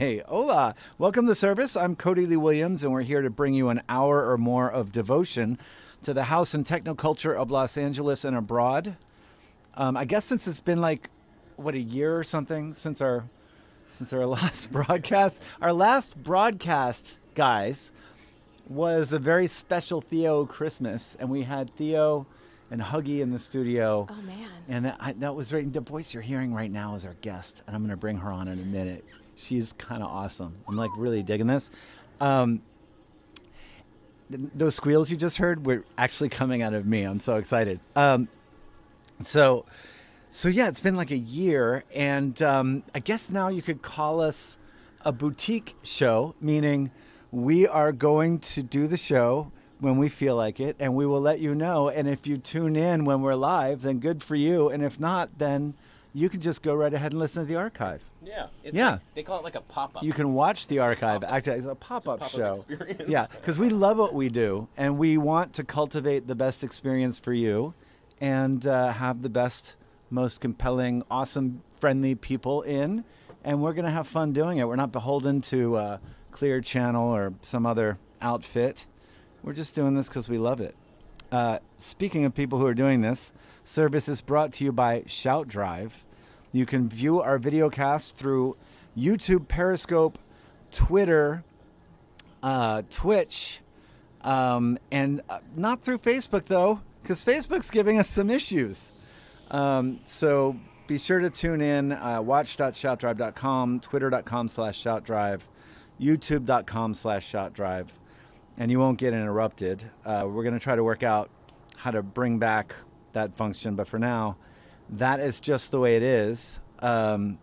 Hey, hola. Welcome to service. I'm Cody Lee Williams, and we're here to bring you an hour or more of devotion to the house and technoculture of Los Angeles and abroad. I guess since it's been a year or something since our last broadcast. Our last broadcast, guys, was a very special Theo Christmas, and we had Theo and Huggy in the studio. Oh, man. And that was right. The voice you're hearing right now is our guest, and I'm going to bring her on in a minute. She's kind of awesome. I'm really digging this. Those squeals you just heard were actually coming out of me. I'm so excited. So yeah, it's been like a year, and I guess now you could call us a boutique show, meaning we are going to do the show when we feel like it, and we will let you know. And if you tune in when we're live, then good for you. And if not, then you can just go right ahead and listen to the archive. Yeah. They call it like a pop-up. You can watch the archive. Actually, it's a pop-up show. Experience. Yeah, because we love what we do, and we want to cultivate the best experience for you and have the best, most compelling, awesome, friendly people in. And we're going to have fun doing it. We're not beholden to Clear Channel or some other outfit. We're just doing this because we love it. Speaking of people who are doing this, service is brought to you by ShoutDRIVE. You can view our video cast through YouTube, Periscope, Twitter, Twitch, and not through Facebook, though, because Facebook's giving us some issues. So be sure to tune in, watch.shoutdrive.com, twitter.com/shoutdrive, youtube.com/shoutdrive, and you won't get interrupted. We're going to try to work out how to bring back that function, but for now, that is just the way it is. Our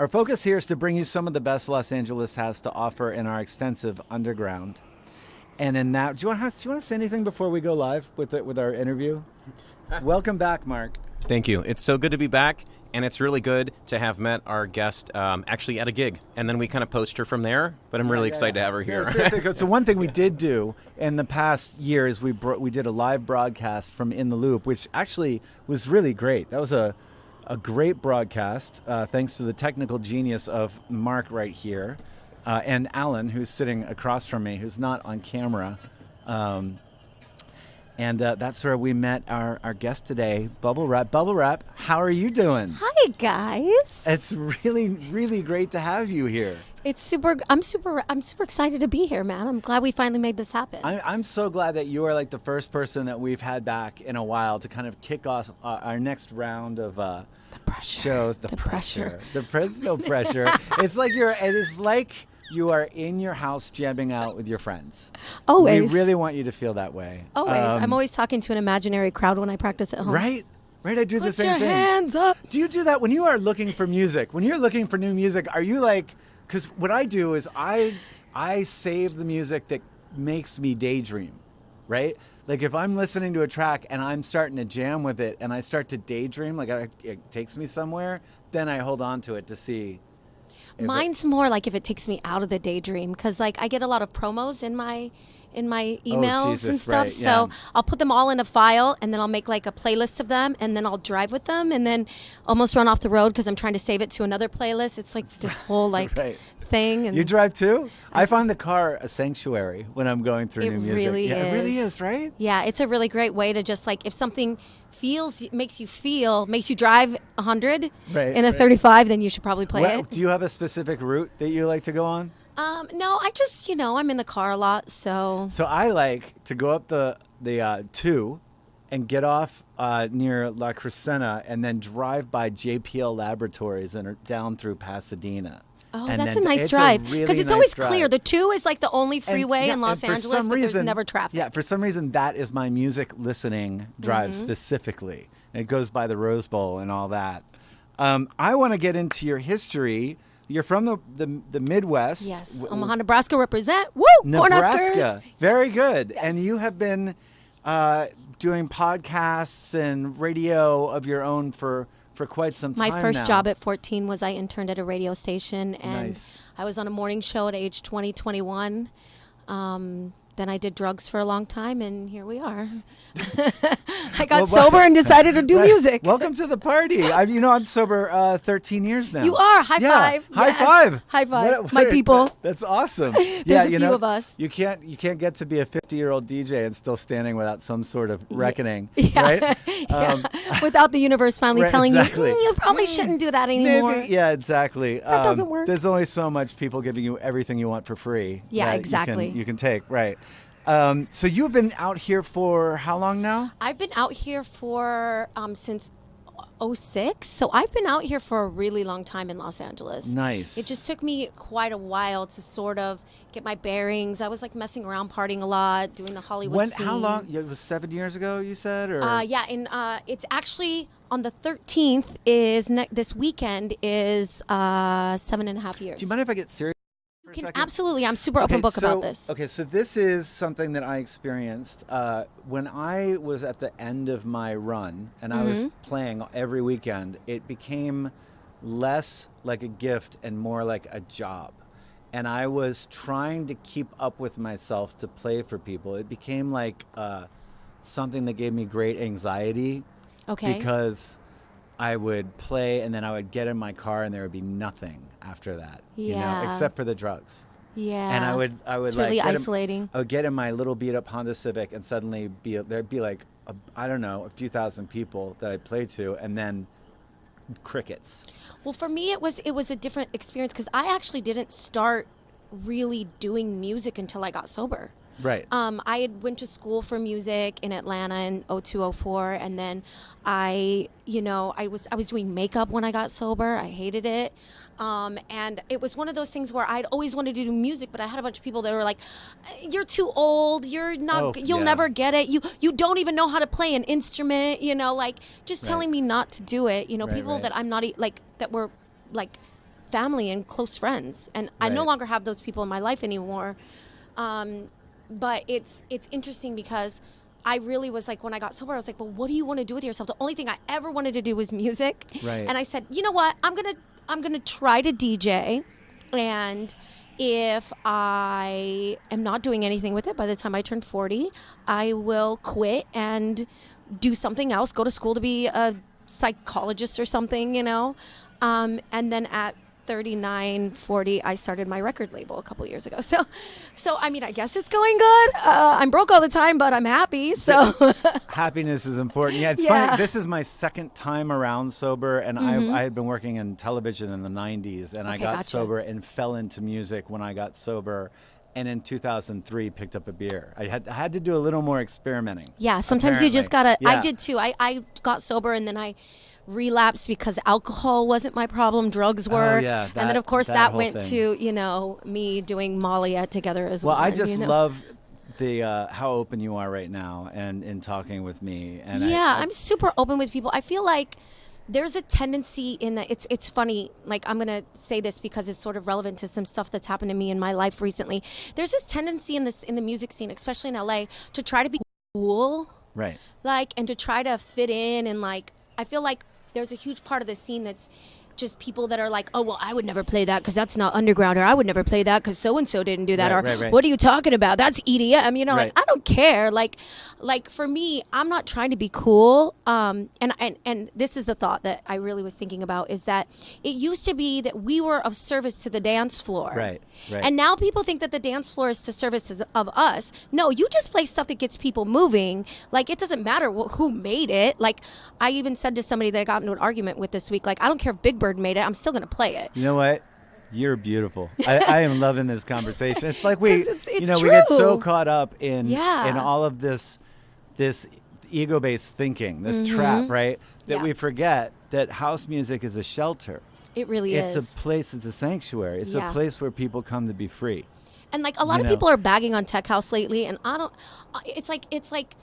focus here is to bring you some of the best Los Angeles has to offer in our extensive underground. And in that, do you want to say anything before we go live with our interview? Welcome back, Mark. Thank you. It's so good to be back, and it's really good to have met our guest actually at a gig, and then we kind of poached her from there, but I'm really excited to have her here. Yeah, so one thing we did do in the past year is we did a live broadcast from In the Loop, which actually was really great. That was a great broadcast, thanks to the technical genius of Mark right here, and Alan, who's sitting across from me, who's not on camera. And that's where we met our guest today, Bubblewrappe. Bubblewrappe, how are you doing? Hi, guys. It's really, really great to have you here. I'm super excited to be here, man. I'm glad we finally made this happen. I'm so glad that you are like the first person that we've had back in a while to kind of kick off our next round of shows. The pressure. There's no pressure. It's like you are in your house jamming out with your friends. Always. We really want you to feel that way. Always. I'm always talking to an imaginary crowd when I practice at home. Right? I do the same thing. Put your hands up. Do you do that when you are looking for music? When you're looking for new music, are you like, because what I do is I save the music that makes me daydream, right? Like if I'm listening to a track and I'm starting to jam with it and I start to daydream, like it takes me somewhere, then I hold on to it to see. Mine's more like if it takes me out of the daydream, because like I get a lot of promos in my emails and stuff. Right, so I'll put them all in a file, and then I'll make like a playlist of them, and then I'll drive with them, and then almost run off the road because I'm trying to save it to another playlist. It's like this whole thing. And you drive too? I find the car a sanctuary when I'm going through new music. It really is. It really is, right? Yeah, it's a really great way to just like, if something makes you drive 100 in a 35, then you should probably play it. Do you have a specific route that you like to go on? No, I just, I'm in the car a lot, so. So I like to go up the 2 and get off near La Crescenta and then drive by JPL Laboratories and down through Pasadena. Oh, that's a nice drive. Because it's always clear. The 2 is like the only freeway in Los Angeles that there's never traffic. Yeah, for some reason, that is my music listening drive specifically. And it goes by the Rose Bowl and all that. I want to get into your history. You're from the Midwest. Yes, Omaha, Nebraska represent. Woo! Nebraska. Very good. Yes. And you have been doing podcasts and radio of your own for quite some time now. My first job at 14 was I interned at a radio station, and Nice. I was on a morning show at age 20, 21. then I did drugs for a long time, and here we are. I got sober and decided to do music. Welcome to the party. I'm sober 13 years now. You are. High five. High Yes. five. High five. My people. That's awesome. There's a few of us. You can't get to be a 50-year-old DJ and still standing without some sort of reckoning, Yeah. right? Yeah. Without the universe finally Right, telling exactly. you probably shouldn't do that anymore. Maybe, yeah, exactly. That doesn't work. There's only so much people giving you everything you want for free. Yeah, that exactly. You can take, right. So you've been out here for how long now? I've been out here for since 2006, so I've been out here for a really long time in Los Angeles. Nice. It just took me quite a while to sort of get my bearings. I was like messing around, partying a lot, doing the Hollywood scene. How long? It was 7 years ago, you said, or? Yeah, it's actually on the 13th. This weekend is 7.5 years. Do you mind if I get serious? Absolutely. I'm super open book about this. Okay, so this is something that I experienced when I was at the end of my run and I was playing every weekend. It became less like a gift and more like a job. And I was trying to keep up with myself to play for people. It became like something that gave me great anxiety. Okay. Because I would play and then I would get in my car and there would be nothing after that, except for the drugs. Yeah. And I would it's like really isolating. I would get in my little beat up Honda Civic and suddenly there'd be like a few thousand people that I played to and then crickets. Well, for me it was a different experience because I actually didn't start really doing music until I got sober. Right. I had went to school for music in Atlanta in 2004, and then I was doing makeup when I got sober. I hated it. And it was one of those things where I'd always wanted to do music, but I had a bunch of people that were like, "You're too old. You're not. You'll never get it. You don't even know how to play an instrument. Just telling me not to do it. People that I'm not that were like family and close friends, and I no longer have those people in my life anymore. But it's interesting because I really was like, when I got sober, I was like, well, what do you want to do with yourself? The only thing I ever wanted to do was music. Right. And I said, you know what? I'm gonna try to DJ, and if I am not doing anything with it by the time I turn 40, I will quit and do something else, go to school to be a psychologist or something, and then at 39, 40, I started my record label a couple years ago. So I mean, I guess it's going good. I'm broke all the time, but I'm happy. So happiness is important. Yeah, it's funny. This is my second time around sober, and I had been working in television in the 90s, and I got sober and fell into music when I got sober. And in 2003, picked up a beer. I had to do a little more experimenting. Yeah, sometimes you just gotta. Yeah. I did too. I got sober and then I relapsed because alcohol wasn't my problem, drugs were. And then of course that went to me doing Molly together as well. Well, I just love the how open you are right now and in talking with me. And I'm super open with people. I feel like there's a tendency in that it's funny, like I'm going to say this because it's sort of relevant to some stuff that's happened to me in my life recently. There's this tendency in the music scene, especially in LA, to try to be cool. Right. And to try to fit in, and I feel like there's a huge part of the scene that's just people that are like, oh, well, I would never play that because that's not underground, or I would never play that because so-and-so didn't do that, or what are you talking about? That's EDM, I don't care. Like for me, I'm not trying to be cool. And this is the thought that I really was thinking about, is that it used to be that we were of service to the dance floor. Right. And now people think that the dance floor is to service of us. No, you just play stuff that gets people moving. It doesn't matter who made it. I even said to somebody that I got into an argument with this week, I don't care if Big Bird made it, I'm still going to play it. You know what? You're beautiful. I am loving this conversation. It's like we get so caught up in all of this ego-based thinking, this trap, right? That we forget that house music is a shelter. It really is. It's a place, it's a sanctuary. It's a place where people come to be free. And a lot of people are bagging on tech house lately, and it's like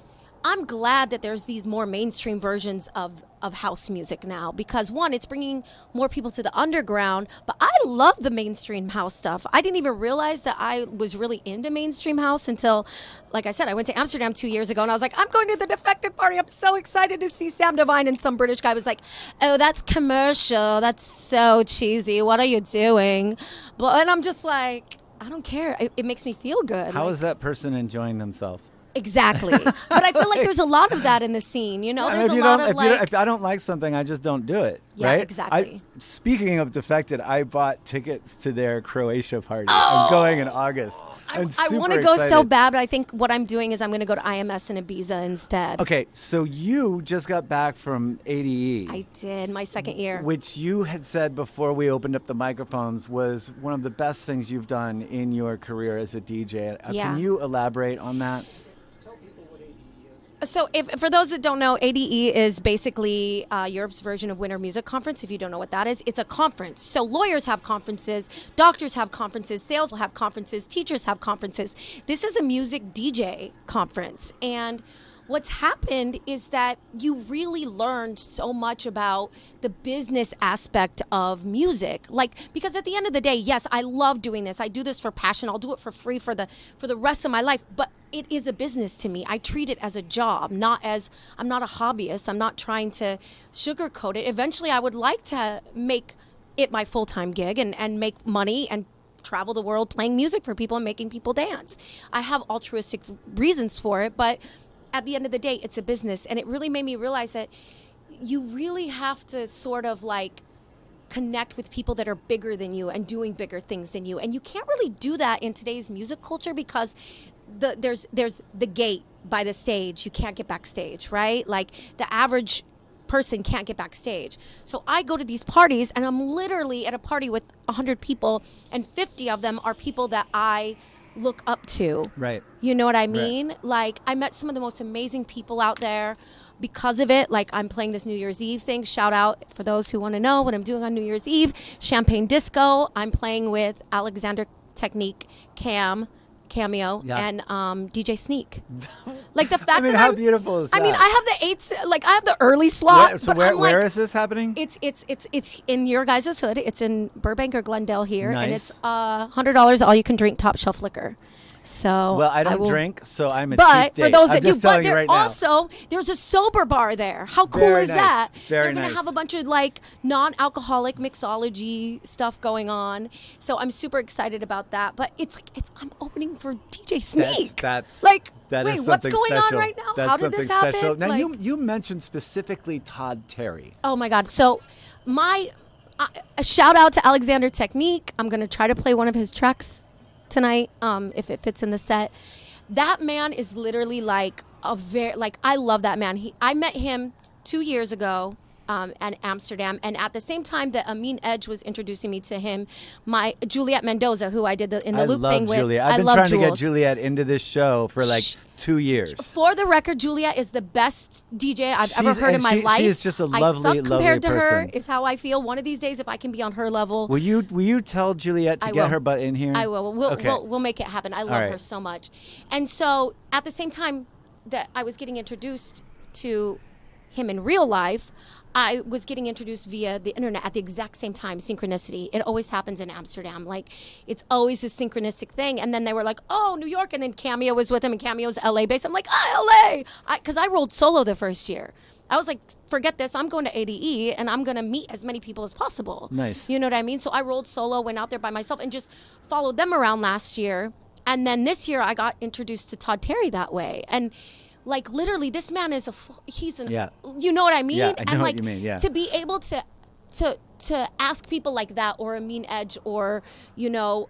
I'm glad that there's these more mainstream versions of house music now, because one, it's bringing more people to the underground, but I love the mainstream house stuff. I didn't even realize that I was really into mainstream house until, like I said, I went to Amsterdam 2 years ago and I was like, I'm going to the Defected party. I'm so excited to see Sam Divine. And some British guy was like, oh, that's commercial. That's so cheesy. What are you doing? And I'm just like, I don't care. It makes me feel good. How is that person enjoying themselves? Exactly. But I feel like there's a lot of that in the scene, you know? Yeah, There's a lot of like... If I don't like something, I just don't do it, Yeah, right? exactly. Speaking of defected, I bought tickets to their Croatia party. I'm going in August. I want to go so bad, but I think what I'm doing is I'm going to go to IMS in Ibiza instead. Okay, so you just got back from ADE. I did, my second year. Which you had said before we opened up the microphones was one of the best things you've done in your career as a DJ. Yeah. Can you elaborate on that? So for those that don't know, ADE is basically Europe's version of Winter Music Conference. If you don't know what that is, it's a conference. So lawyers have conferences, doctors have conferences, sales will have conferences, teachers have conferences. This is a music DJ conference. And what's happened is that you really learned so much about the business aspect of music. Like, because at the end of the day, yes, I love doing this. I do this for passion. I'll do it for free for the rest of my life. But it is a business to me. I treat it as a job, I'm not a hobbyist. I'm not trying to sugarcoat it. Eventually, I would like to make it my full-time gig and make money and travel the world playing music for people and making people dance. I have altruistic reasons for it, but at the end of the day, it's a business. And it really made me realize that you really have to sort of like connect with people that are bigger than you and doing bigger things than you. And you can't really do that in today's music culture because there's the gate by the stage. You can't get backstage, right? Like the average person can't get backstage. So I go to these parties and I'm literally at a party with 100 people and 50 of them are people that I look up to. Right. You know what I mean? Right. Like I met some of the most amazing people out there because of it. Like I'm playing this New Year's Eve thing. Shout out for those who want to know what I'm doing on New Year's Eve. Champagne Disco. I'm playing with Alexander Technique, Cameo, Yeah. and DJ Sneak. Like the fact that how beautiful is that? I mean, I have the I have the early slot. So where is this happening? It's in your guys' hood. It's in Burbank or Glendale here, and Nice. it's $100 all you can drink top shelf liquor. So Well, I don't drink, so I'm a But cheap date. for those I'm that do, just telling you right now. also there's a sober bar there. How cool Very is nice. that? Very They're gonna nice. have a bunch of like non-alcoholic mixology stuff going on. So I'm super excited about that. But I'm opening for DJ Sneak. That's like that wait, is what's something going special. on right now? That's How did this something happen? special. Now Like- you mentioned specifically Todd Terry. Oh my God. So a shout out to Alexander Technique. I'm going to try to play one of his tracks tonight if it fits in the set. That man is literally like I love that man. I met him 2 years ago at Amsterdam, and at the same time that Amin Edge was introducing me to him, my Juliet Mendoza, who I did the loop thing with. Juliet. I've been trying to get Juliet into this show for like 2 years. For the record, Juliet is the best DJ I've ever heard in my life. She is just a lovely, I suck lovely compared to her, person. is how I feel. One of these days, if I can be on her level, Will you tell Juliet to I get will. her butt in here? I will. We'll make it happen. I love right. her so much. And so at the same time that I was getting introduced to him in real life, I was getting introduced via the internet at the exact same time. Synchronicity. It always happens in Amsterdam. Like it's always a synchronistic thing. And then they were like, oh, New York. And then Cameo was with him, and Cameo's LA based. I'm like, LA. Because I rolled solo the first year. I was like, forget this. I'm going to ADE and I'm going to meet as many people as possible. Nice. You know what I mean? So I rolled solo, went out there by myself and just followed them around last year. And then this year I got introduced to Todd Terry that way. And like literally this man is Yeah. you know what I mean? Yeah, I know and what like you mean, yeah. to be able to ask people like that, or Amin Edge, or you know,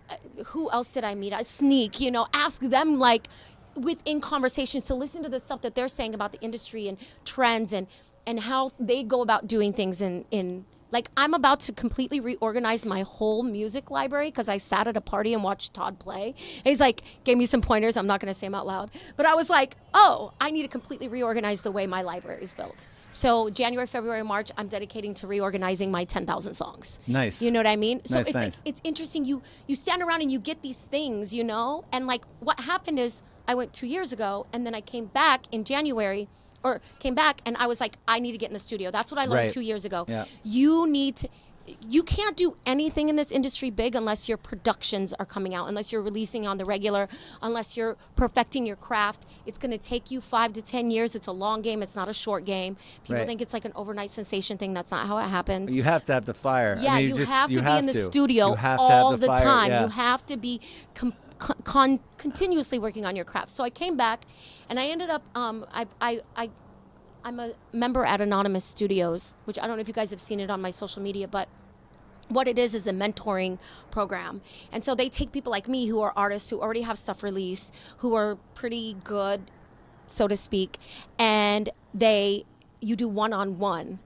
who else did I meet? Sneak, you know, ask them like within conversations to listen to the stuff that they're saying about the industry and trends and how they go about doing things in like I'm about to completely reorganize my whole music library because I sat at a party and watched Todd play. And he's like, gave me some pointers. I'm not going to say them out loud. But I was like, oh, I need to completely reorganize the way my library is built. So January, February, March, I'm dedicating to reorganizing my 10,000 songs. Nice. You know what I mean? So Nice, it's nice. like, it's interesting. You stand around and you get these things, you know? And like what happened is I went 2 years ago and then I came back in January and I was like, I need to get in the studio. That's what I learned Right. 2 years ago. Yeah. You need to, you can't do anything in this industry big unless your productions are coming out, unless you're releasing on the regular, unless you're perfecting your craft. It's going to take you 5 to 10 years. It's a long game. It's not a short game. People think it's like an overnight sensation thing. That's not how it happens. You have to have the fire. Yeah, I mean, you have to be in the studio You have to all have the the fire, time. yeah. You have to be continuously working on your craft. So I came back, and I ended up. I'm a member at Anonymous Studios, which I don't know if you guys have seen it on my social media, but what it is a mentoring program. And so they take people like me who are artists who already have stuff released, who are pretty good, so to speak, and you do one-on-one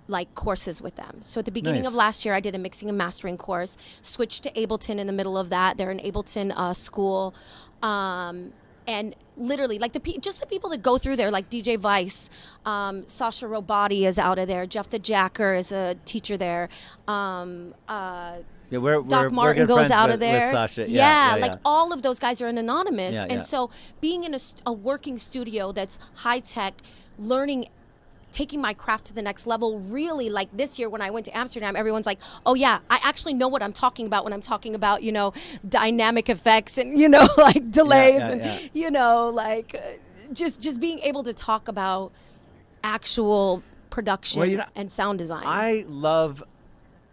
like courses with them. So at the beginning Nice. of last year, I did a mixing and mastering course, switched to Ableton in the middle of that. They're an Ableton school. And literally, like just the people that go through there, like DJ Vice, Sasha Robati is out of there, Jeff the Jacker is a teacher there. Yeah, Doc Martin good goes friends out with, of there. With Sasha. Like all of those guys are in Anonymous. Yeah, and yeah. so being in a working studio that's high tech, learning, taking my craft to the next level, really, like this year when I went to Amsterdam, everyone's like, oh yeah, I actually know what I'm talking about when I'm talking about, dynamic effects and, like delays and, just being able to talk about actual production and sound design. I love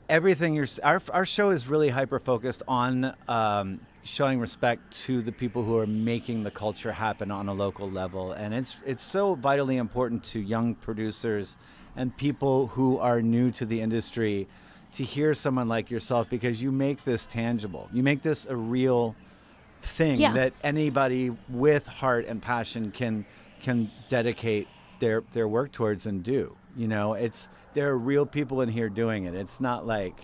everything our show is really hyper focused on showing respect to the people who are making the culture happen on a local level, and it's so vitally important to young producers and people who are new to the industry to hear someone like yourself, because you make this tangible. You make this a real thing that anybody with heart and passion can dedicate their work towards and do. There are real people in here doing it. It's not like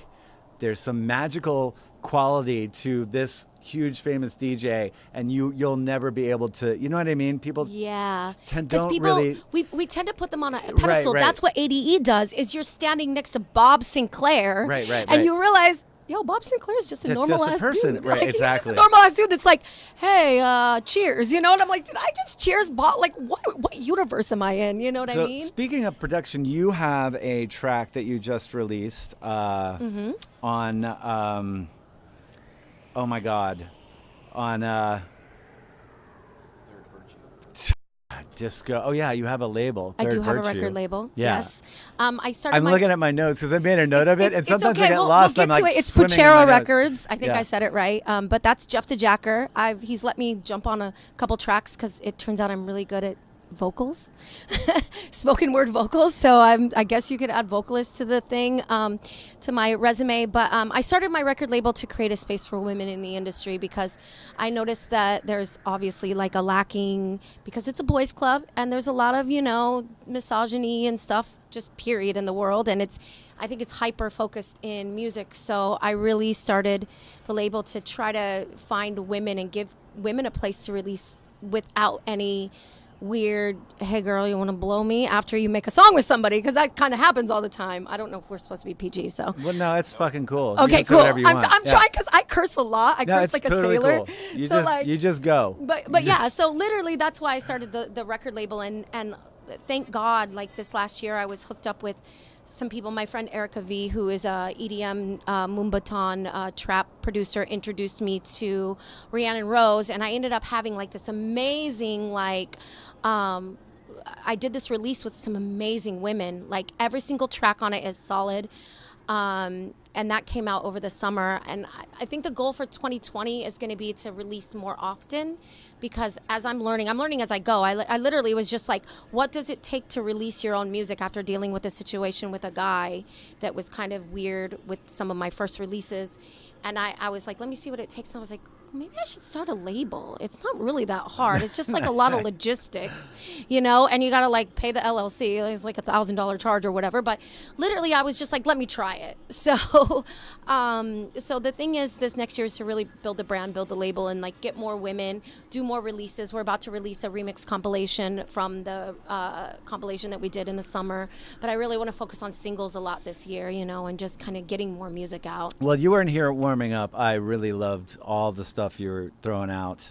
there's some magical quality to this huge famous DJ and you'll never be able to, you know what I mean? People we tend to put them on a pedestal. Right. That's what ADE does, is you're standing next to Bob Sinclair right. you realize, Bob Sinclair is just a normal ass person. dude. Right, like, exactly. He's just a normal ass dude that's like, hey, cheers, and I'm like, did I just cheers Bob? Like, what universe am I in? You know what I mean? Speaking of production, you have a track that you just released on oh my God, on Disco. Oh yeah, you have a label. I do have Virtue. a record label. Yeah. Yes. I started. I'm looking at my notes because I made a note of it, and sometimes okay. I get we'll lost. We'll I'm get to like it. It's swimming in my Puchero notes. Records. I think I said it right. But that's Jeff the Jacker. He's let me jump on a couple tracks because it turns out I'm really good at vocals, spoken word vocals. So I guess you could add vocalist to the thing, to my resume. But I started my record label to create a space for women in the industry, because I noticed that there's obviously like a lacking, because it's a boys club and there's a lot of, misogyny and stuff, just period, in the world. And I think it's hyper focused in music. So I really started the label to try to find women and give women a place to release without any weird, hey girl, you want to blow me after you make a song with somebody, because that kind of happens all the time. I don't know if we're supposed to be PG, so. Well, no, it's fucking cool. You Okay, can say cool. whatever you I'm want. trying, because I curse a lot. I curse it's like totally a sailor. Cool. You just go. But yeah, so literally that's why I started the record label, and thank God, like this last year I was hooked up with some people. My friend Erica V, who is a EDM Moombahton trap producer, introduced me to Rhiannon Rose, and I ended up having like this amazing I did this release with some amazing women. Like every single track on it is solid. And that came out over the summer. And I think the goal for 2020 is going to be to release more often, because as I'm learning as I go. I literally was just like, what does it take to release your own music after dealing with a situation with a guy that was kind of weird with some of my first releases. And I was like, let me see what it takes. And I was like, maybe I should start a label. It's not really that hard. It's just like a lot of logistics, and you got to like pay the LLC. It's like $1,000 charge or whatever. But literally I was just like, let me try it. So, so the thing is, this next year is to really build the brand, build the label, and like get more women, do more releases. We're about to release a remix compilation from the compilation that we did in the summer. But I really want to focus on singles a lot this year, and just kind of getting more music out. Well, you weren't here warming up. I really loved all the stuff you were throwing out.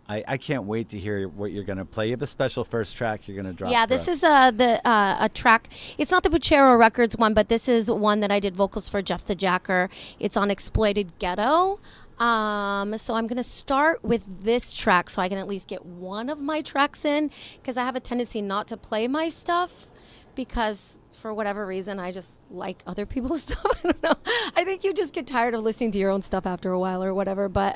I can't wait to hear what you're going to play. You have a special first track you're going to drop. Yeah, this is a track. It's not the Puchero Records one, but this is one that I did vocals for Jeff the Jacker. It's on Exploited Ghetto. So I'm going to start with this track so I can at least get one of my tracks in, because I have a tendency not to play my stuff because for whatever reason I just like other people's stuff. I don't know. I think you just get tired of listening to your own stuff after a while or whatever. But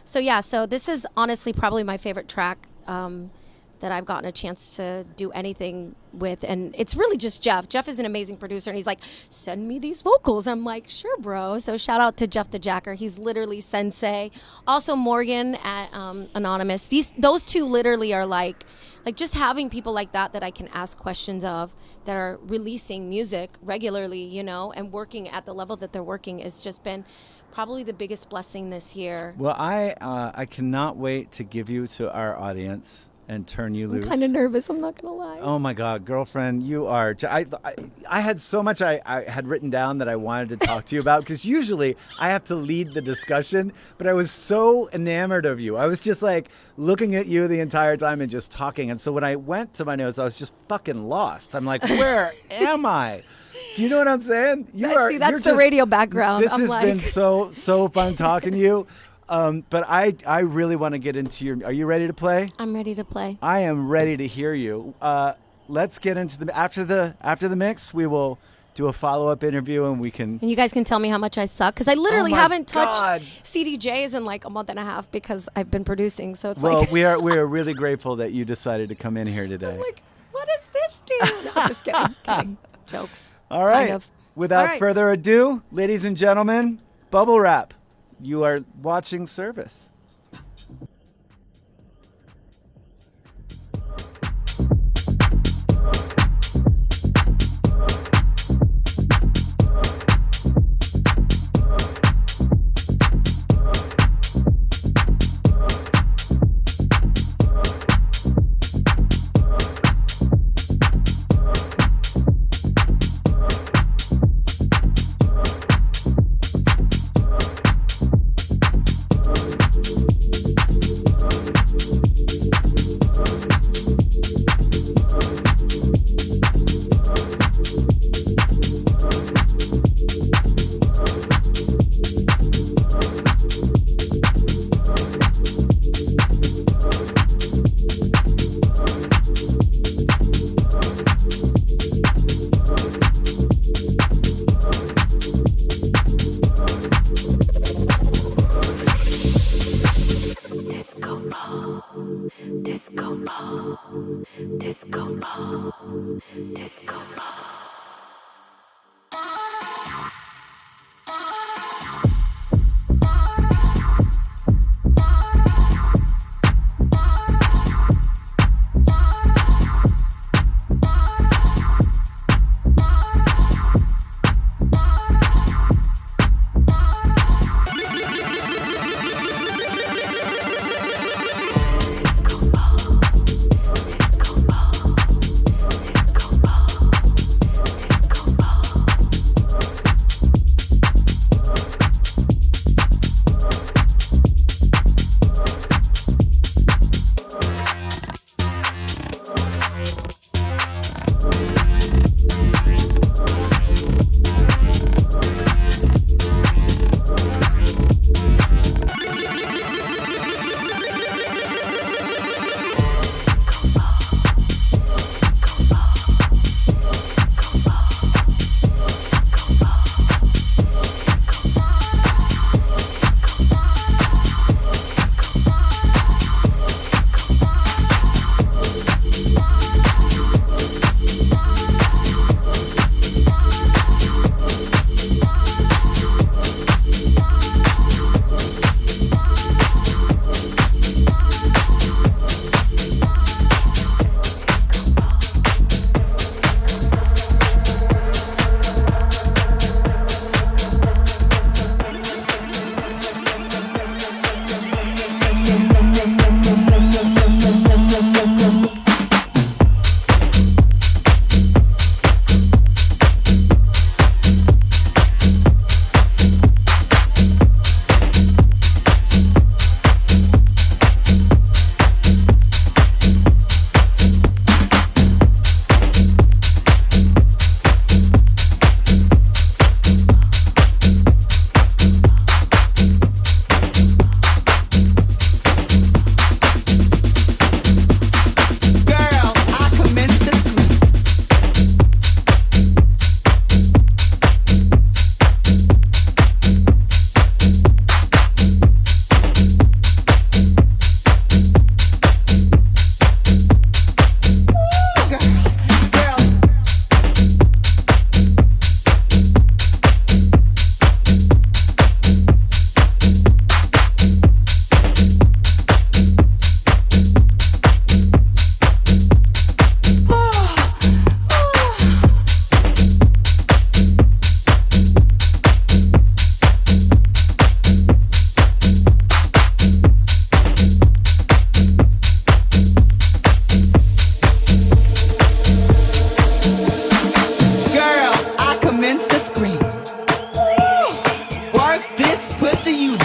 so this is honestly probably my favorite track that I've gotten a chance to do anything with. And it's really just Jeff. Jeff is an amazing producer, and he's like, send me these vocals. I'm like, sure, bro. So shout out to Jeff the Jacker. He's literally sensei. Also Morgan at Anonymous. Those two literally are like just having people like that I can ask questions of, that are releasing music regularly, you know, and working at the level that they're working, has just been probably the biggest blessing this year. Well, I cannot wait to give you to our audience and turn you loose. I'm kind of nervous, I'm not gonna lie. Oh my God, girlfriend, you are. I had so much I had written down that I wanted to talk to you about, because usually I have to lead the discussion, but I was so enamored of you. I was just like looking at you the entire time and just talking. And so when I went to my notes, I was just fucking lost. I'm like, where am I? Do you know what I'm saying? That's the radio background. This has been so fun talking to you. But I really want to get into your. Are you ready to play? I'm ready to play. I am ready to hear you. Let's get into after the mix. We will do a follow-up interview, and we can. And you guys can tell me how much I suck, because I literally haven't touched God. CDJs in like a month and a half because I've been producing. So it's well, we are really grateful that you decided to come in here today. I'm like, what does this do? No, I'm just kidding. Jokes. All right. Kind of. Without further ado, ladies and gentlemen, Bubble Wrap. You are watching Service.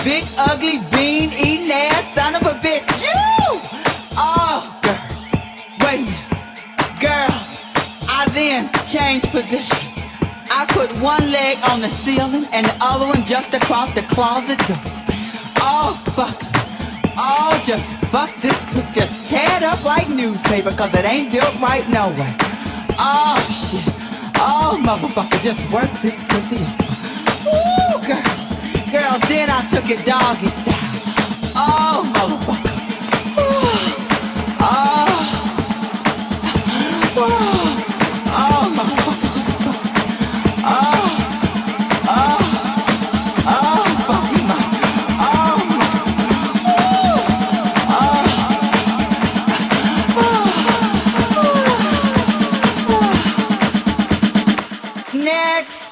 big ugly bean eating ass son of a bitch. You! Oh, girl. Wait a minute. Girls, I then changed positions. I put one leg on the ceiling and the other one just across the closet door. Oh, fuck. Oh, just fuck this pussy. Just tear it up like newspaper, cause it ain't built right no way. Oh, shit. Oh, motherfucker, just work this pussy up. Ooh, girls. Girls, then I took it doggy style. Oh, motherfucker. Ooh. Oh. Oh. Oh, motherfucker, just fuck. Oh. Oh. Oh, fuck me, my. Oh, my. Next.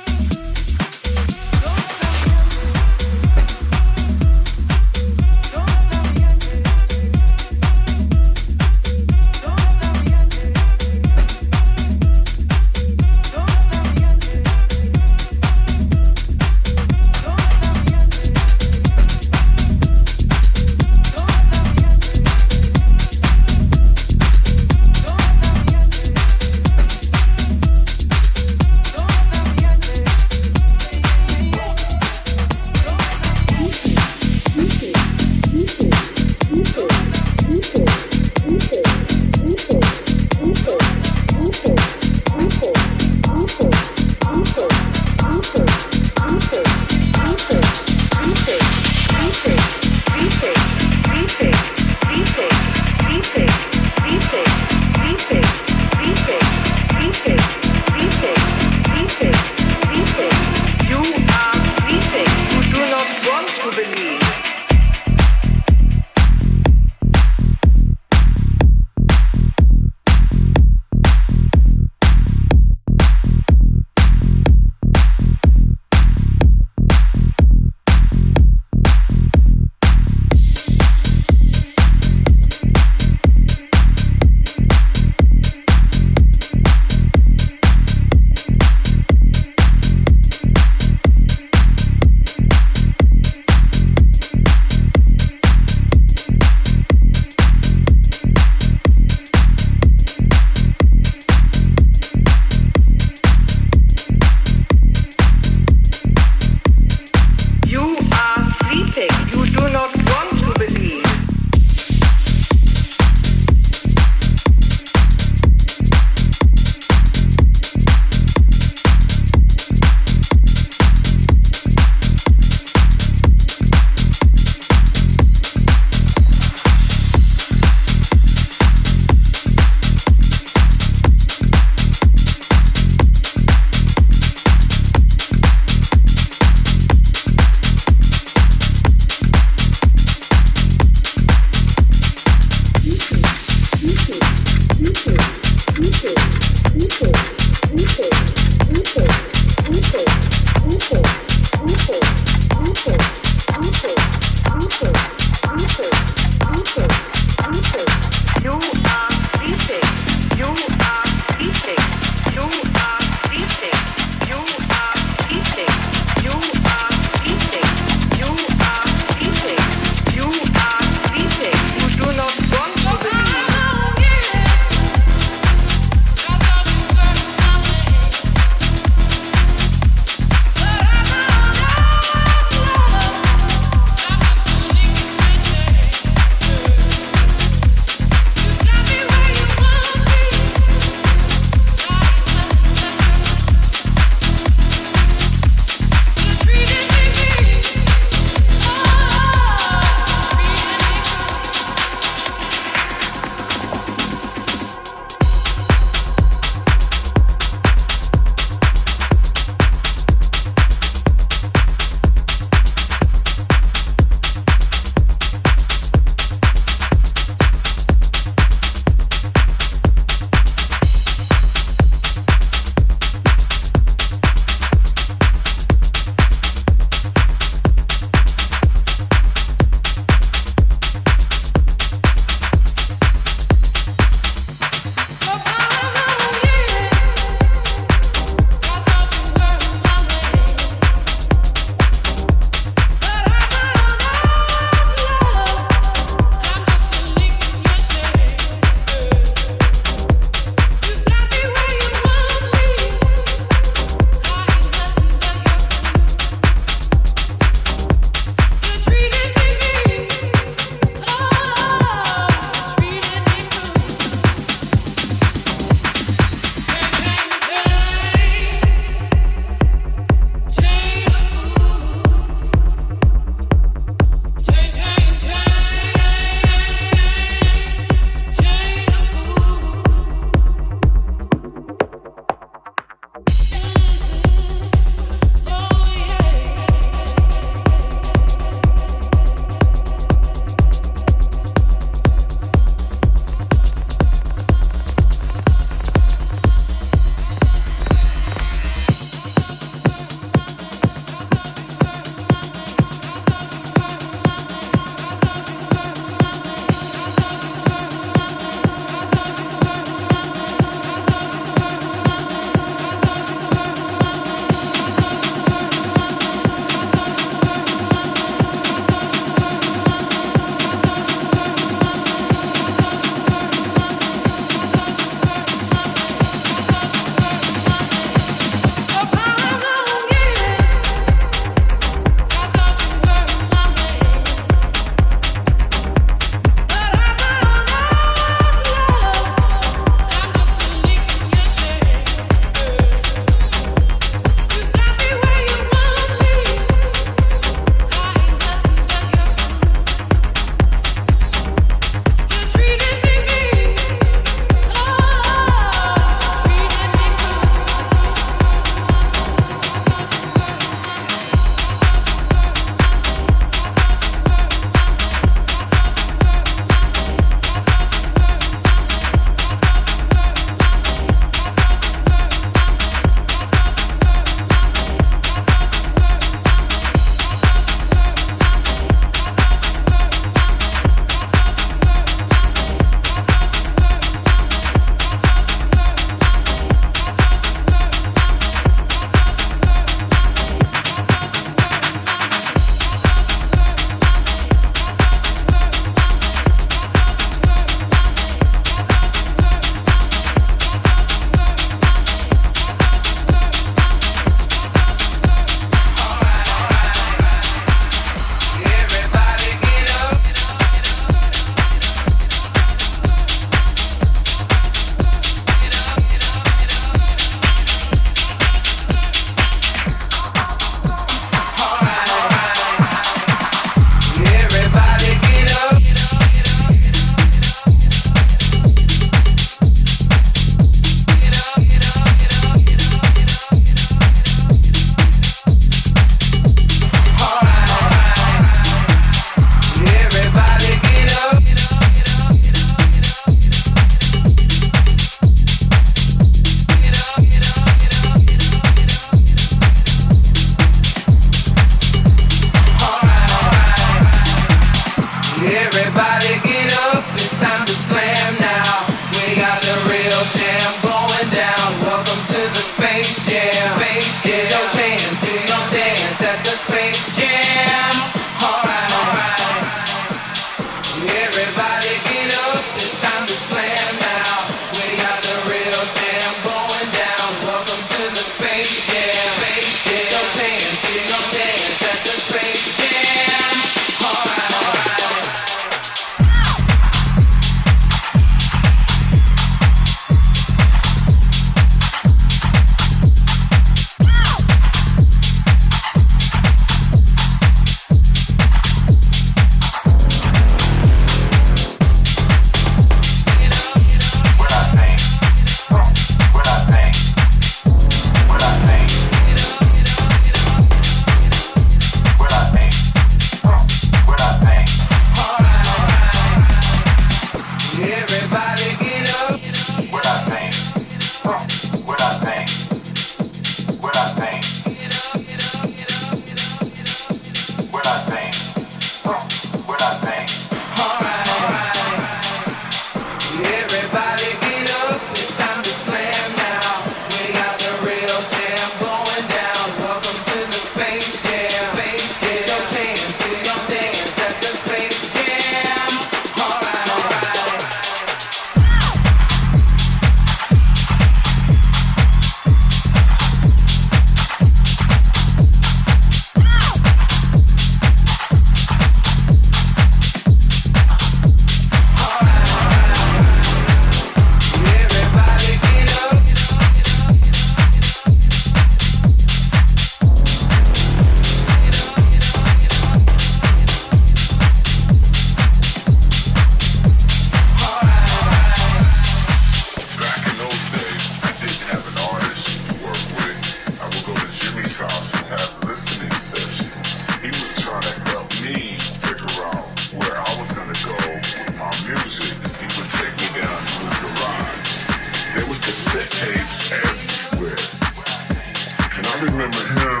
him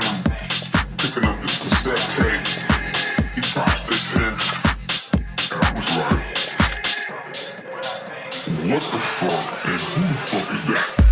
picking up this cassette tape. He popped this in, and I was like, what the fuck, and who the fuck is that?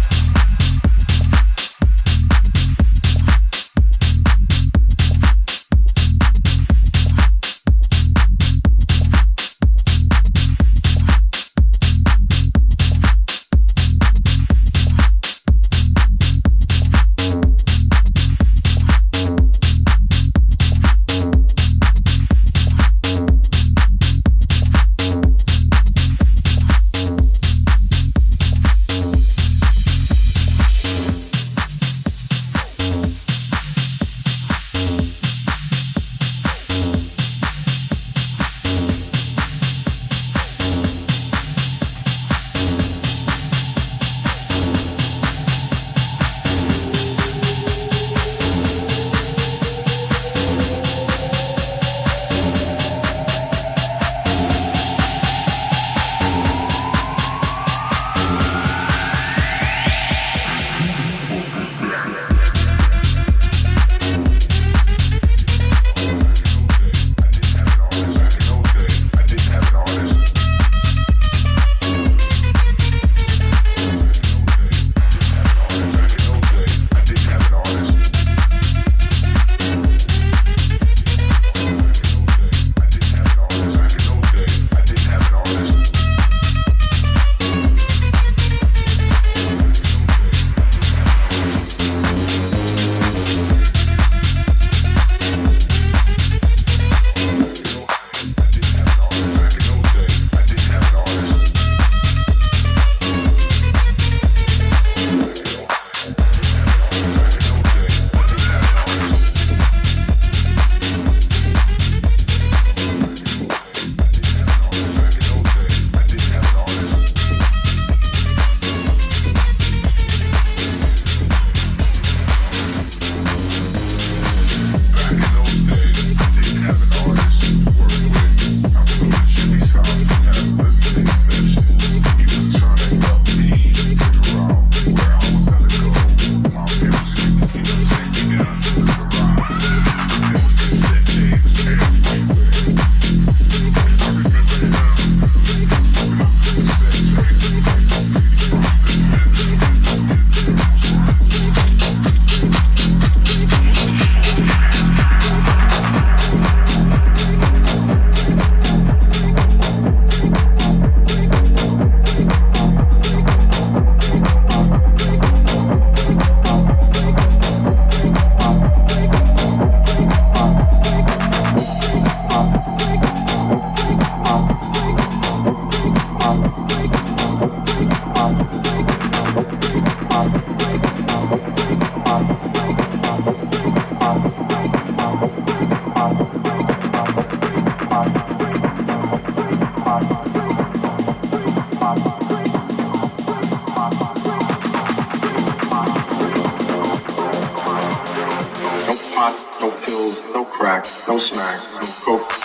no smack, no coke.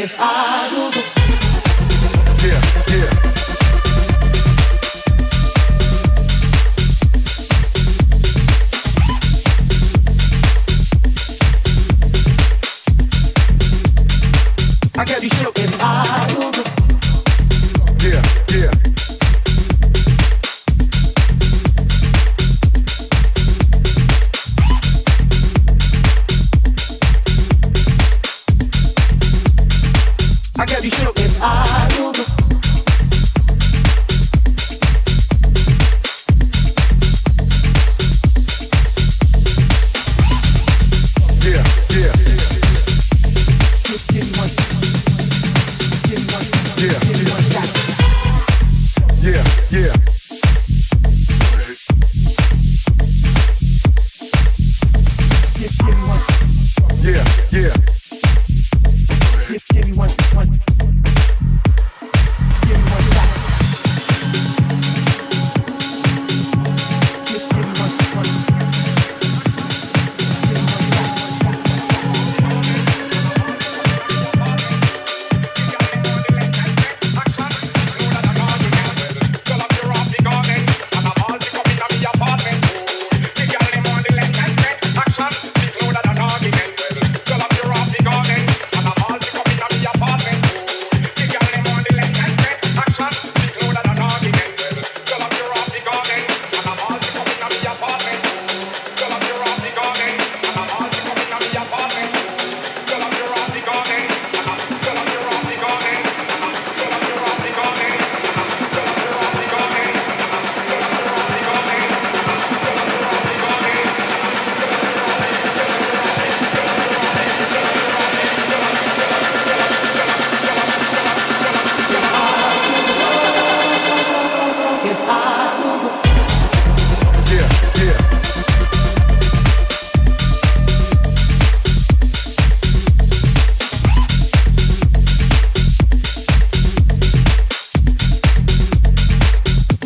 If I rule the I got you shook if I rule the I got you shook if I rule the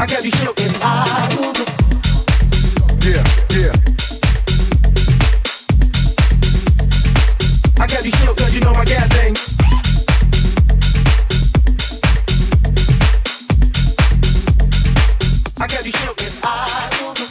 I got you shook if I rule the I got you shook 'cause you know I got things. I got you shook if I rule the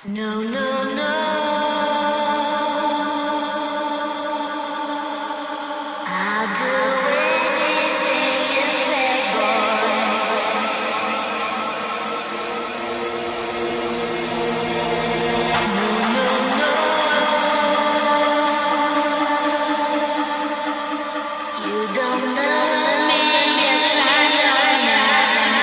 No, no, no. I'll do anything you say, boy. You don't love me, yes I know now.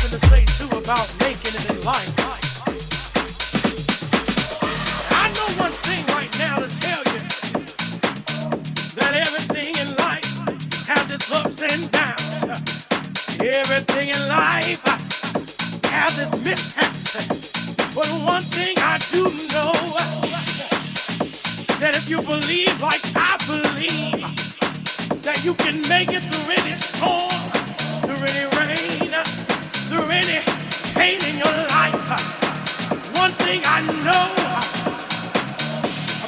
something to say too about making it in life. I know one thing right now to tell you, that everything in life has its ups and downs. Everything in life has its mishaps. But one thing I do know, that if you believe like I believe, that you can make it through any storm, through any rain, through any pain in your life. One thing I know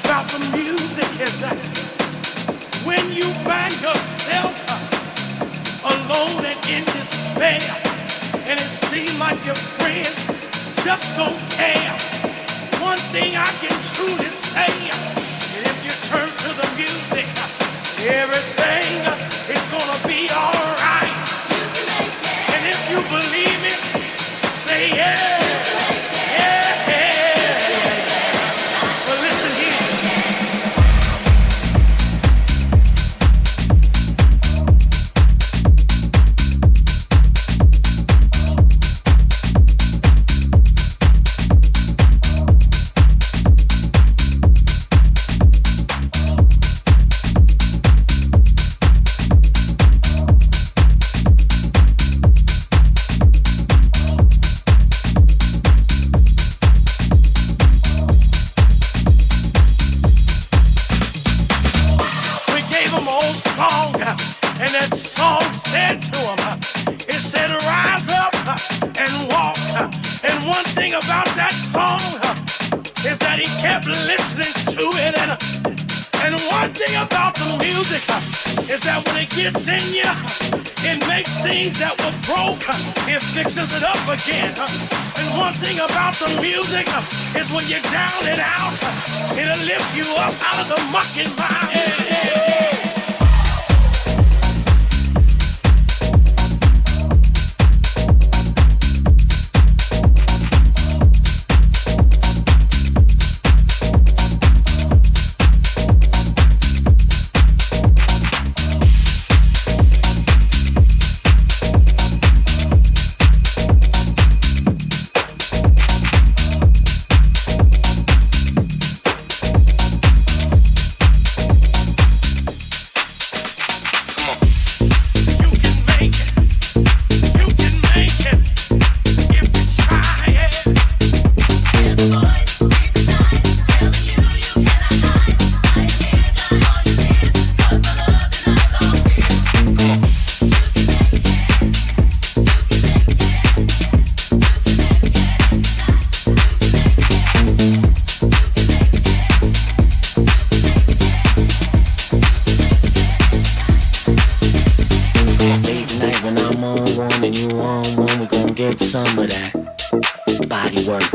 about the music is that when you find yourself alone and in despair, and it seems like your friends just don't care, one thing I can truly say, that if you turn to the music, everything is gonna be alright. And if you believe it, say yeah. But listen here. And that song said to him, it said, rise up and walk. And one thing about that song is that he kept listening to it. And one thing about the music is that when it gets in you, it makes things that were broke, it fixes it up again. And one thing about the music is when you're down and out, it'll lift you up out of the muck and mire. Some of that body work,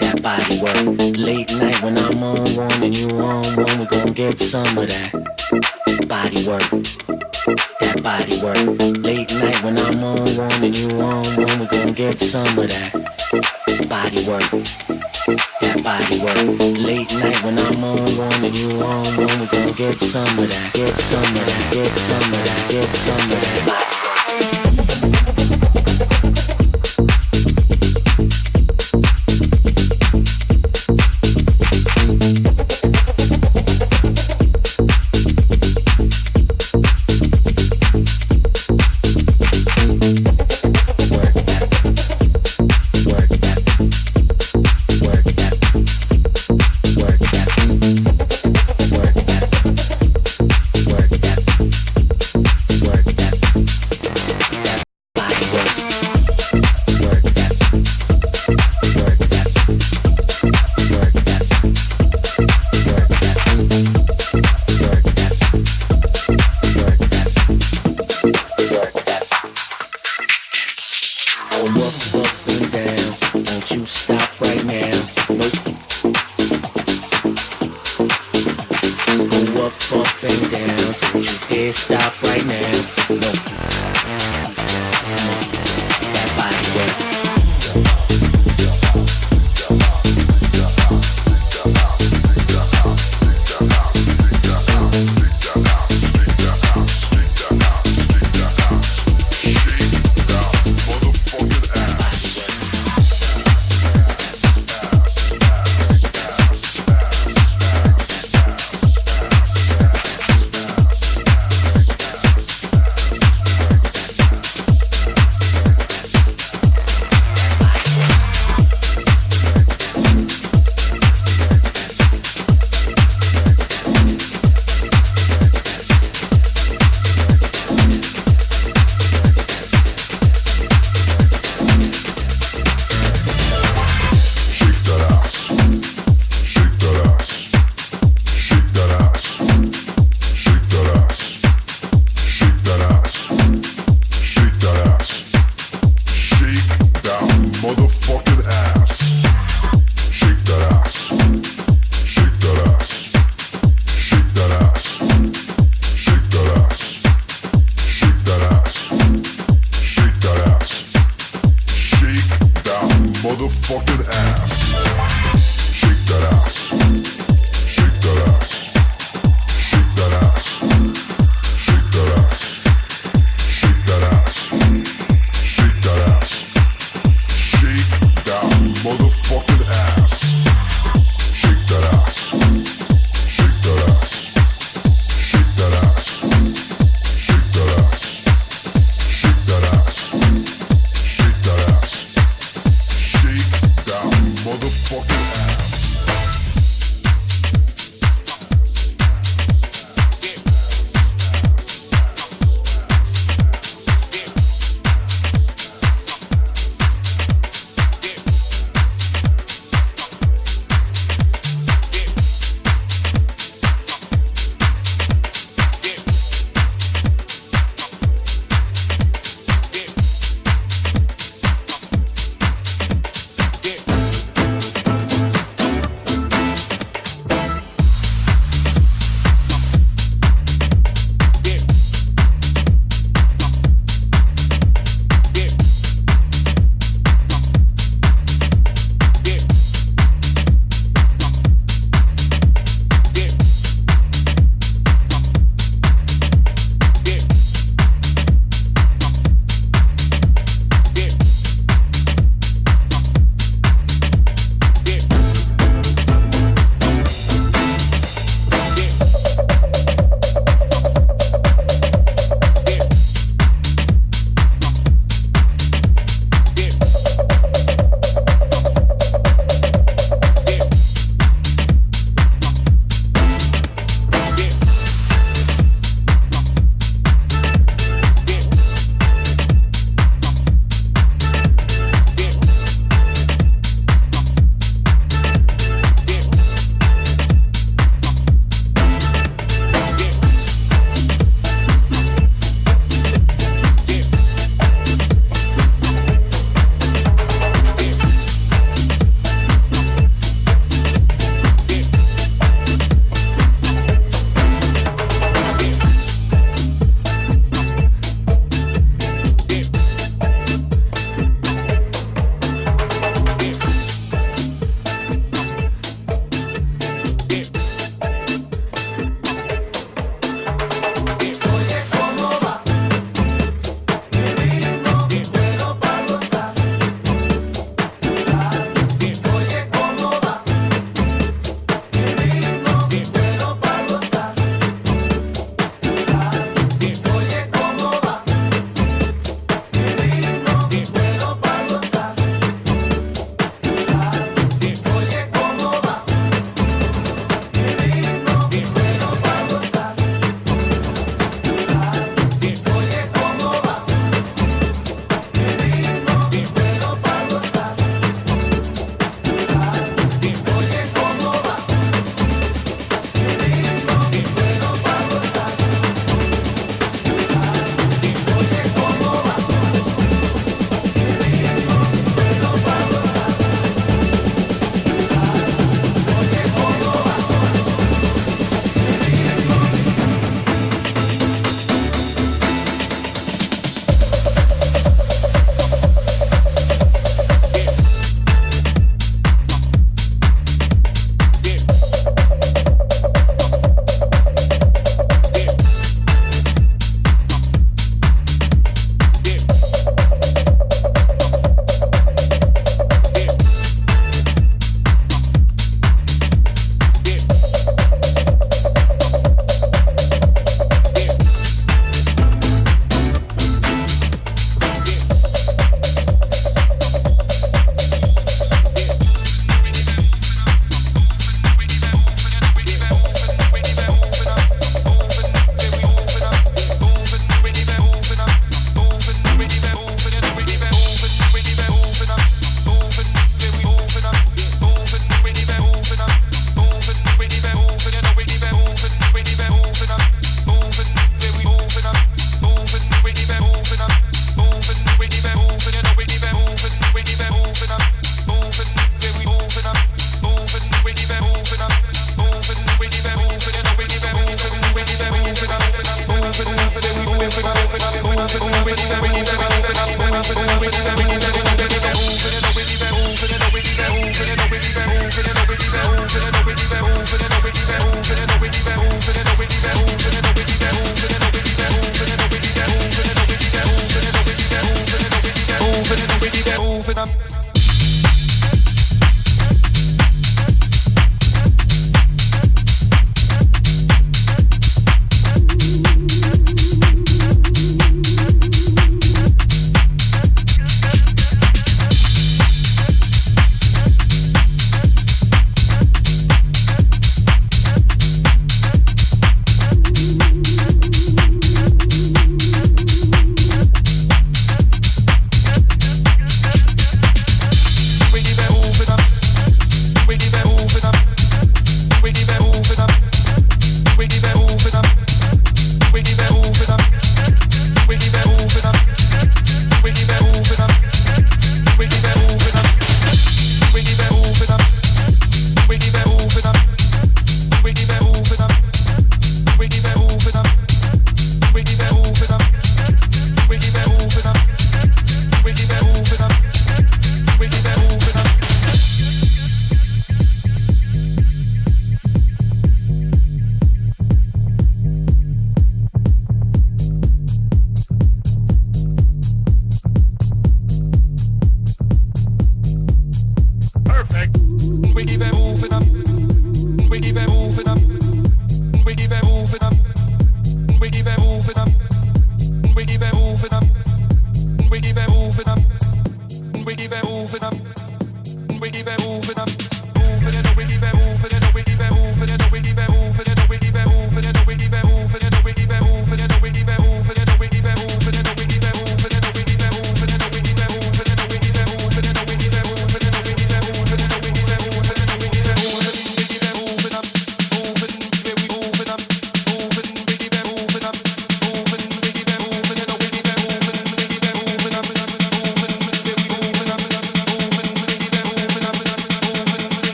that body work. Late night when I'm on one and you on one, we gon' get some of that body work, that body work. Late night when I'm on one and you on one, we gon' get some of that body work, that body work. Late night when I'm on one and you on one, we gon' get some of that, get some of that, get some of that, get some of that body work. motherfucking ass. Shake that ass. Shake that ass. Shake that ass. Shake that ass. Shake that ass. Shake that ass. Shake that motherfucking ass. Shake that ass. Shake that ass. Shake that ass. Shake that ass. Shake that ass. Shake that ass. Shake that motherfucking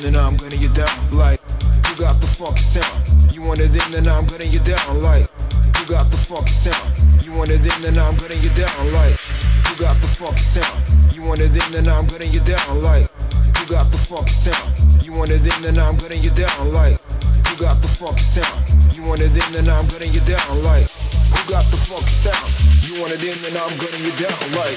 then I'm gonna get down like you got the funky sound. You want it in, then I'm gonna get down like you got the funky sound. You want it in, then I'm gonna get down like you got the funky sound. You want it in, then I'm gonna get down like you got the funky sound. You want it in, then I'm gonna get down like you got the funky sound. You want it in, then I'm gonna get down like you got the funky sound. You want it in, then I'm gonna get down like.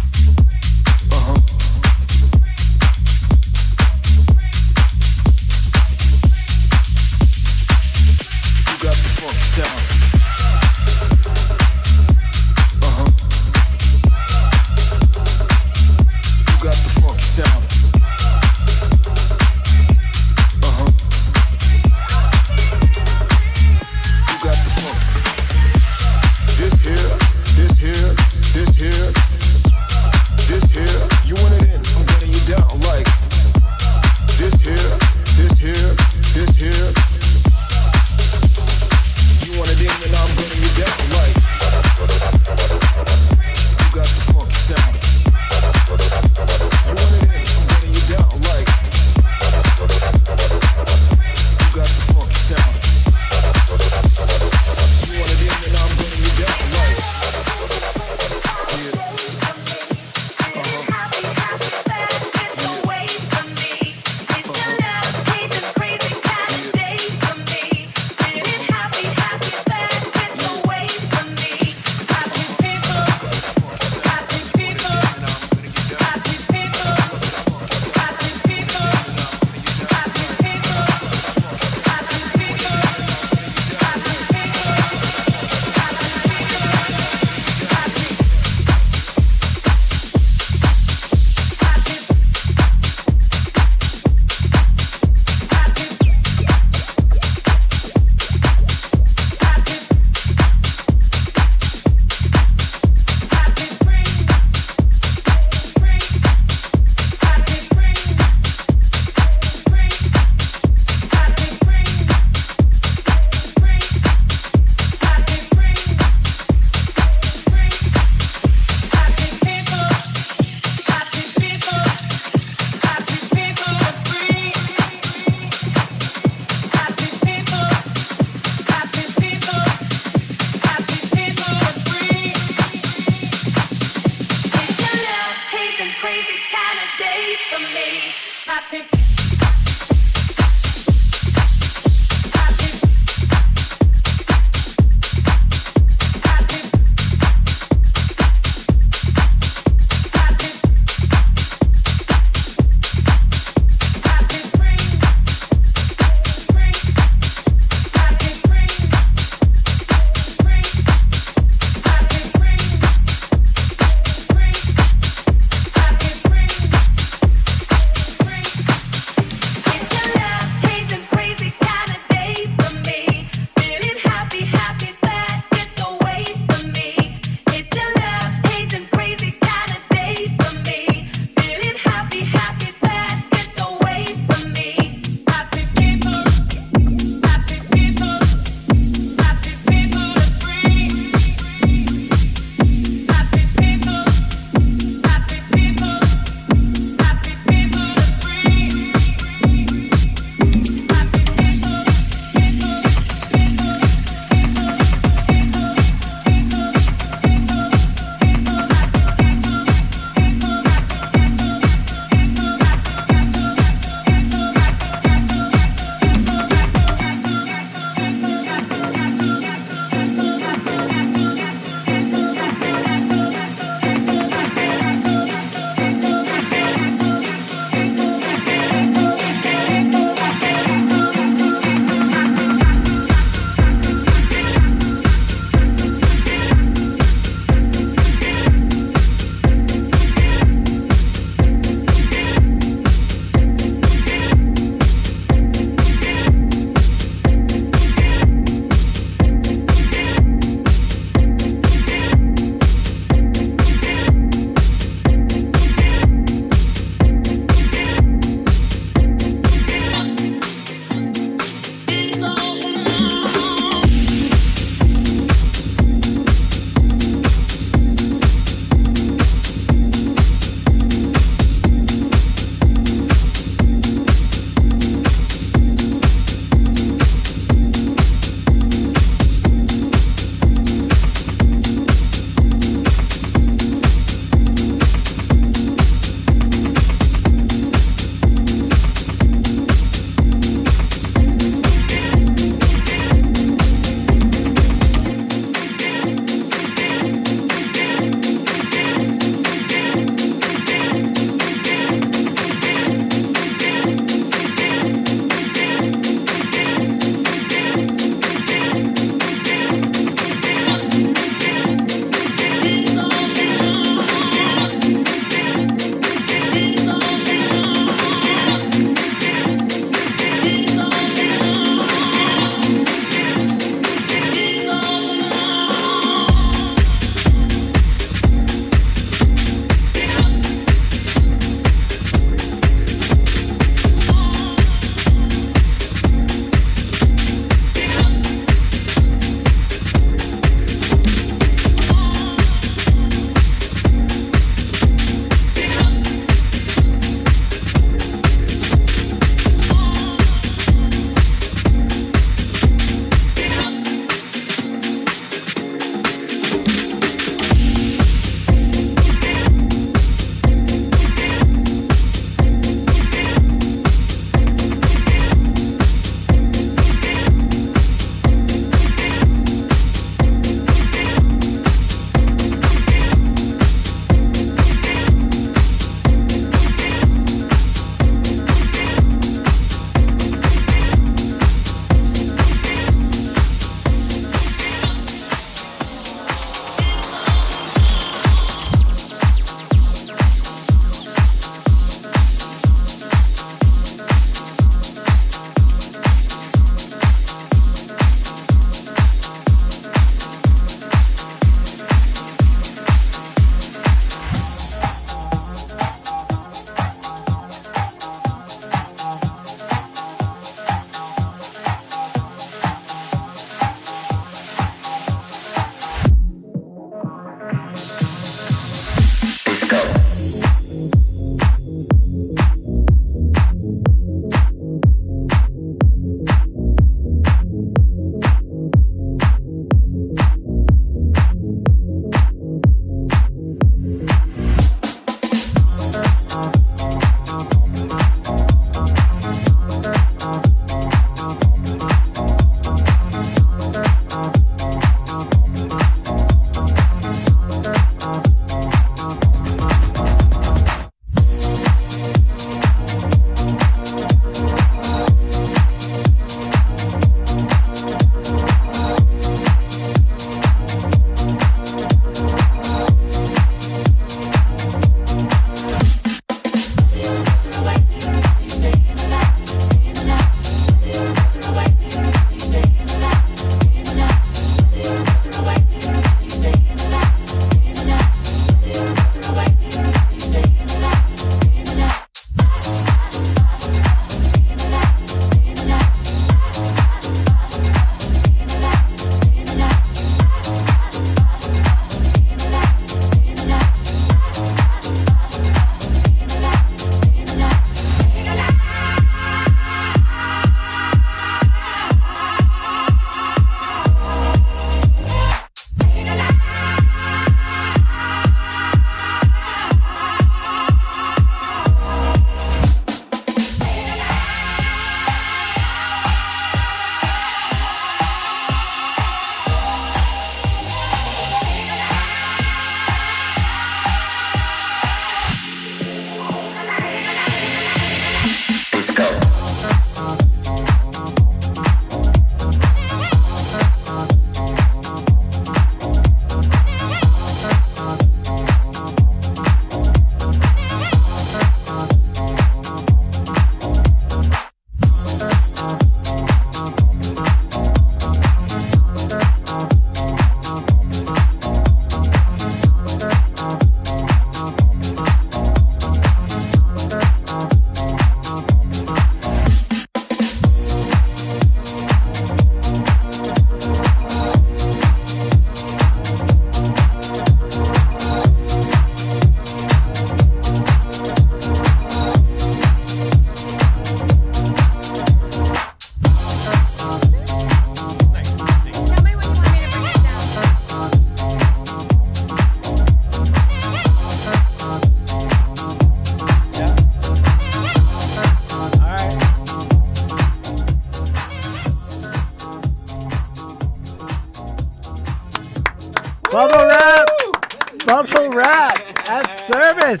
That's service.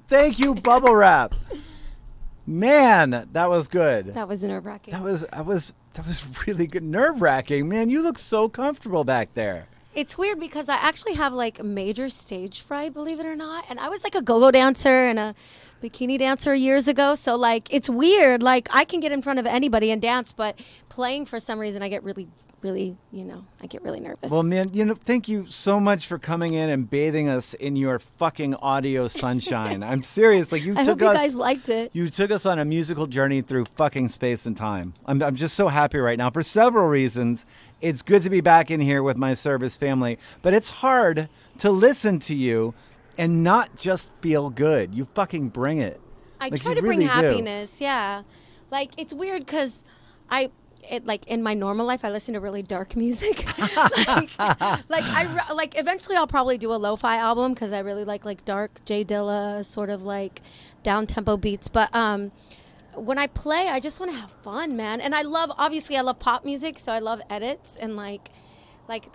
Thank you, Bubble Wrap. Man, that was good. That was nerve-wracking. That was really good. Nerve-wracking, man. You look so comfortable back there. It's weird because I actually have like major stage fright, believe it or not. And I was like a go-go dancer and a bikini dancer years ago. So like, it's weird. Like I can get in front of anybody and dance, but playing for some reason, I get really, I get really nervous. Well, man, thank you so much for coming in and bathing us in your fucking audio sunshine. I'm serious. Like I hope you guys liked it. You took us on a musical journey through fucking space and time. I'm just so happy right now for several reasons. It's good to be back in here with my service family, but it's hard to listen to you and not just feel good. You fucking bring it. I try to bring happiness. Yeah. Like it's weird because like in my normal life, I listen to really dark music. like eventually I'll probably do a lo-fi album because I really like dark J Dilla sort of like down tempo beats. But when I play, I just want to have fun, man. And I love pop music, so I love edits and like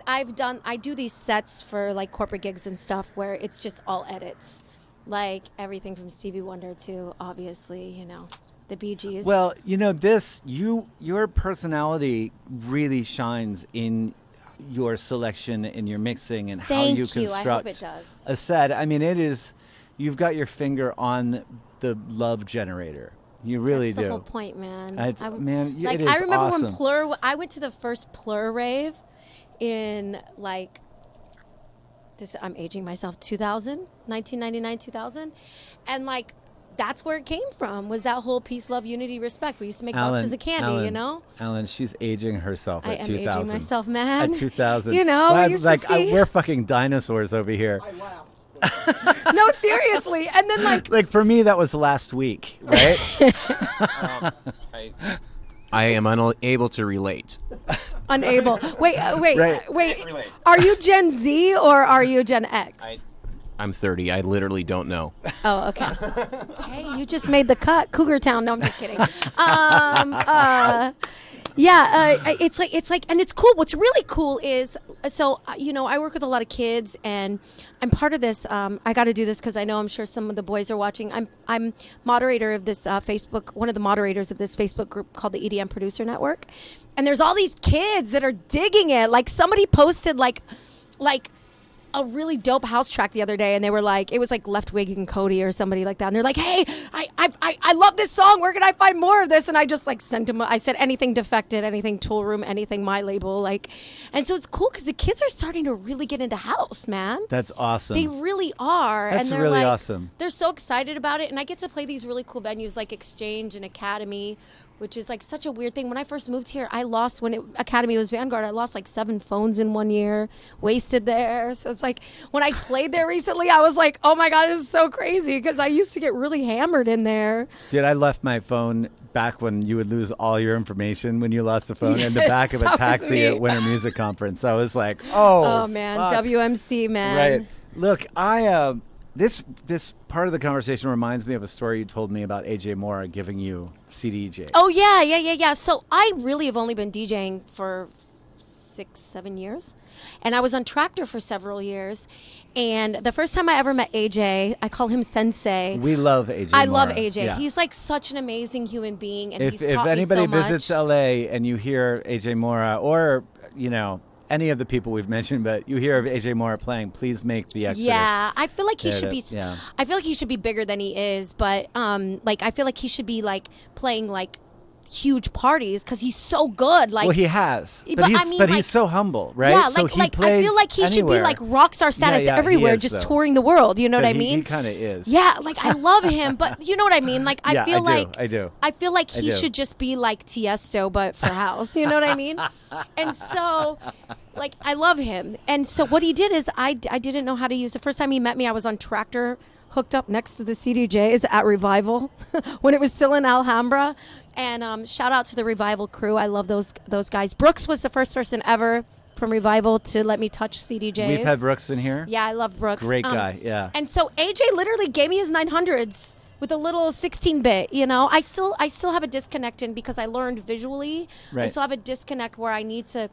I do these sets for like corporate gigs and stuff where it's just all edits, like everything from Stevie Wonder to obviously the Bee Gees. Well, your personality really shines in your selection, in your mixing, and how you construct I hope it does. A set. I mean, you've got your finger on the love generator. You really That's do. the whole point, man. I remember awesome. when Plur. I went to the first Plur rave in like this. I'm aging myself. 1999, 2000, and like. That's where it came from, was that whole peace, love, unity, respect. We used to make boxes of candy, Alan, she's aging herself at 2000. I am aging myself, man. At 2000. We used to see. We're fucking dinosaurs over here. I laughed. No, seriously. And then like for me, that was last week, right? I am unable to relate. Unable. Wait. Right. Are you Gen Z or are you Gen X? I'm 30. I literally don't know. Oh, okay. Hey, you just made the cut. Cougar Town. No, I'm just kidding. It's like, and it's cool. What's really cool is, I work with a lot of kids, and I'm part of this. I got to do this because I'm sure some of the boys are watching. I'm moderator of this one of the moderators of this Facebook group called the EDM Producer Network, and there's all these kids that are digging it. Like somebody posted like a really dope house track the other day, and they were like, it was like Left Wig and Cody or somebody like that, and they're like, hey, I love this song, where can I find more of this? And I just like sent them, I said anything Defected, anything Tool Room, anything My Label, like. And so it's cool because the kids are starting to really get into house, man. That's awesome. They really are. That's and they're really like, awesome. They're so excited about it, and I get to play these really cool venues like Exchange and Academy, which is like such a weird thing. When I first moved here, Academy was Vanguard. I lost like 7 phones in 1 year, wasted there. So it's like when I played there recently, I was like, oh my God, this is so crazy, because I used to get really hammered in there. Dude, I left my phone back when you would lose all your information when you lost the phone in the back of a taxi at Winter Music Conference. I was like, oh man, fuck. WMC, man. Right. Look, this part of the conversation reminds me of a story you told me about AJ Mora giving you CDJ. Oh, yeah. So I really have only been DJing for 6-7 years. And I was on Tractor for several years. And the first time I ever met AJ, I call him Sensei. We love AJ I Mora. love AJ. Yeah. He's like such an amazing human being. And he's if taught anybody me so visits much. LA and you hear AJ Mora, or, any of the people we've mentioned, but you hear of AJ Mora playing, please make the exodus. Yeah, I feel like he should be. Yeah. I feel like he should be bigger than he is, but I feel like he should be like playing like huge parties because he's so good. Like, well, he has, but he's so humble, right? Yeah, so I feel like he should be like rock star status everywhere, just touring the world. You know what I mean? He kind of is. Yeah, like I love him, but you know what I mean? Like I feel like he should just be like Tiesto, but for house. You know what I mean? And so, like, I love him. And so what he did is I didn't know how to use. The first time he met me, I was on Tractor, hooked up next to the CDJs at Revival when it was still in Alhambra. And shout out to the Revival crew. I love those guys. Brooks was the first person ever from Revival to let me touch CDJs. We've had Brooks in here. Yeah, I love Brooks. Great guy, yeah. And so AJ literally gave me his 900s with a little 16-bit, you know. I still have a disconnect in because I learned visually. I Right. still have a disconnect where I need to.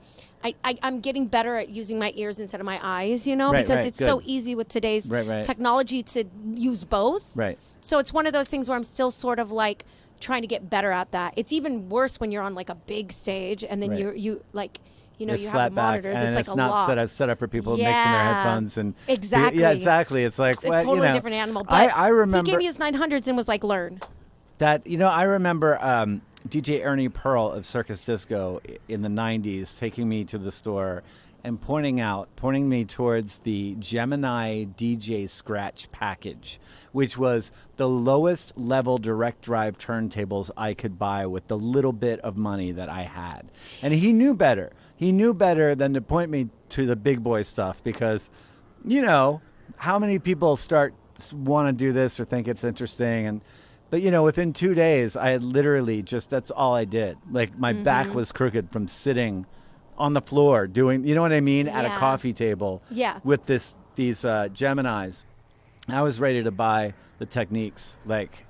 I'm getting better at using my ears instead of my eyes, you know, Right, because right, it's so good. easy with today's Right. technology to use both. Right. So it's one of those things where I'm still sort of like trying to get better at that. It's even worse when you're on like a big stage and then Right. you like. You know, It's you flat have the back, monitors. and It's like it's a not lot. set up for people mixing their headphones and Exactly. Yeah, exactly. It's like It's a well, totally you know, different animal. But I remember he gave me his 900s and was like, learn. that. You know, I remember DJ Ernie Pearl of Circus Disco in the '90s taking me to the store and pointing me towards the Gemini DJ Scratch package, which was the lowest level direct drive turntables I could buy with the little bit of money that I had. And he knew better. He knew better than to point me to the big boy stuff because, you know, how many people want to do this or think it's interesting? But, you know, within 2 days, I had literally that's all I did. Like, my back was crooked from sitting on the floor doing, you know what I mean, at a Yeah. coffee table Yeah. with these Geminis. I was ready to buy the Techniques, like,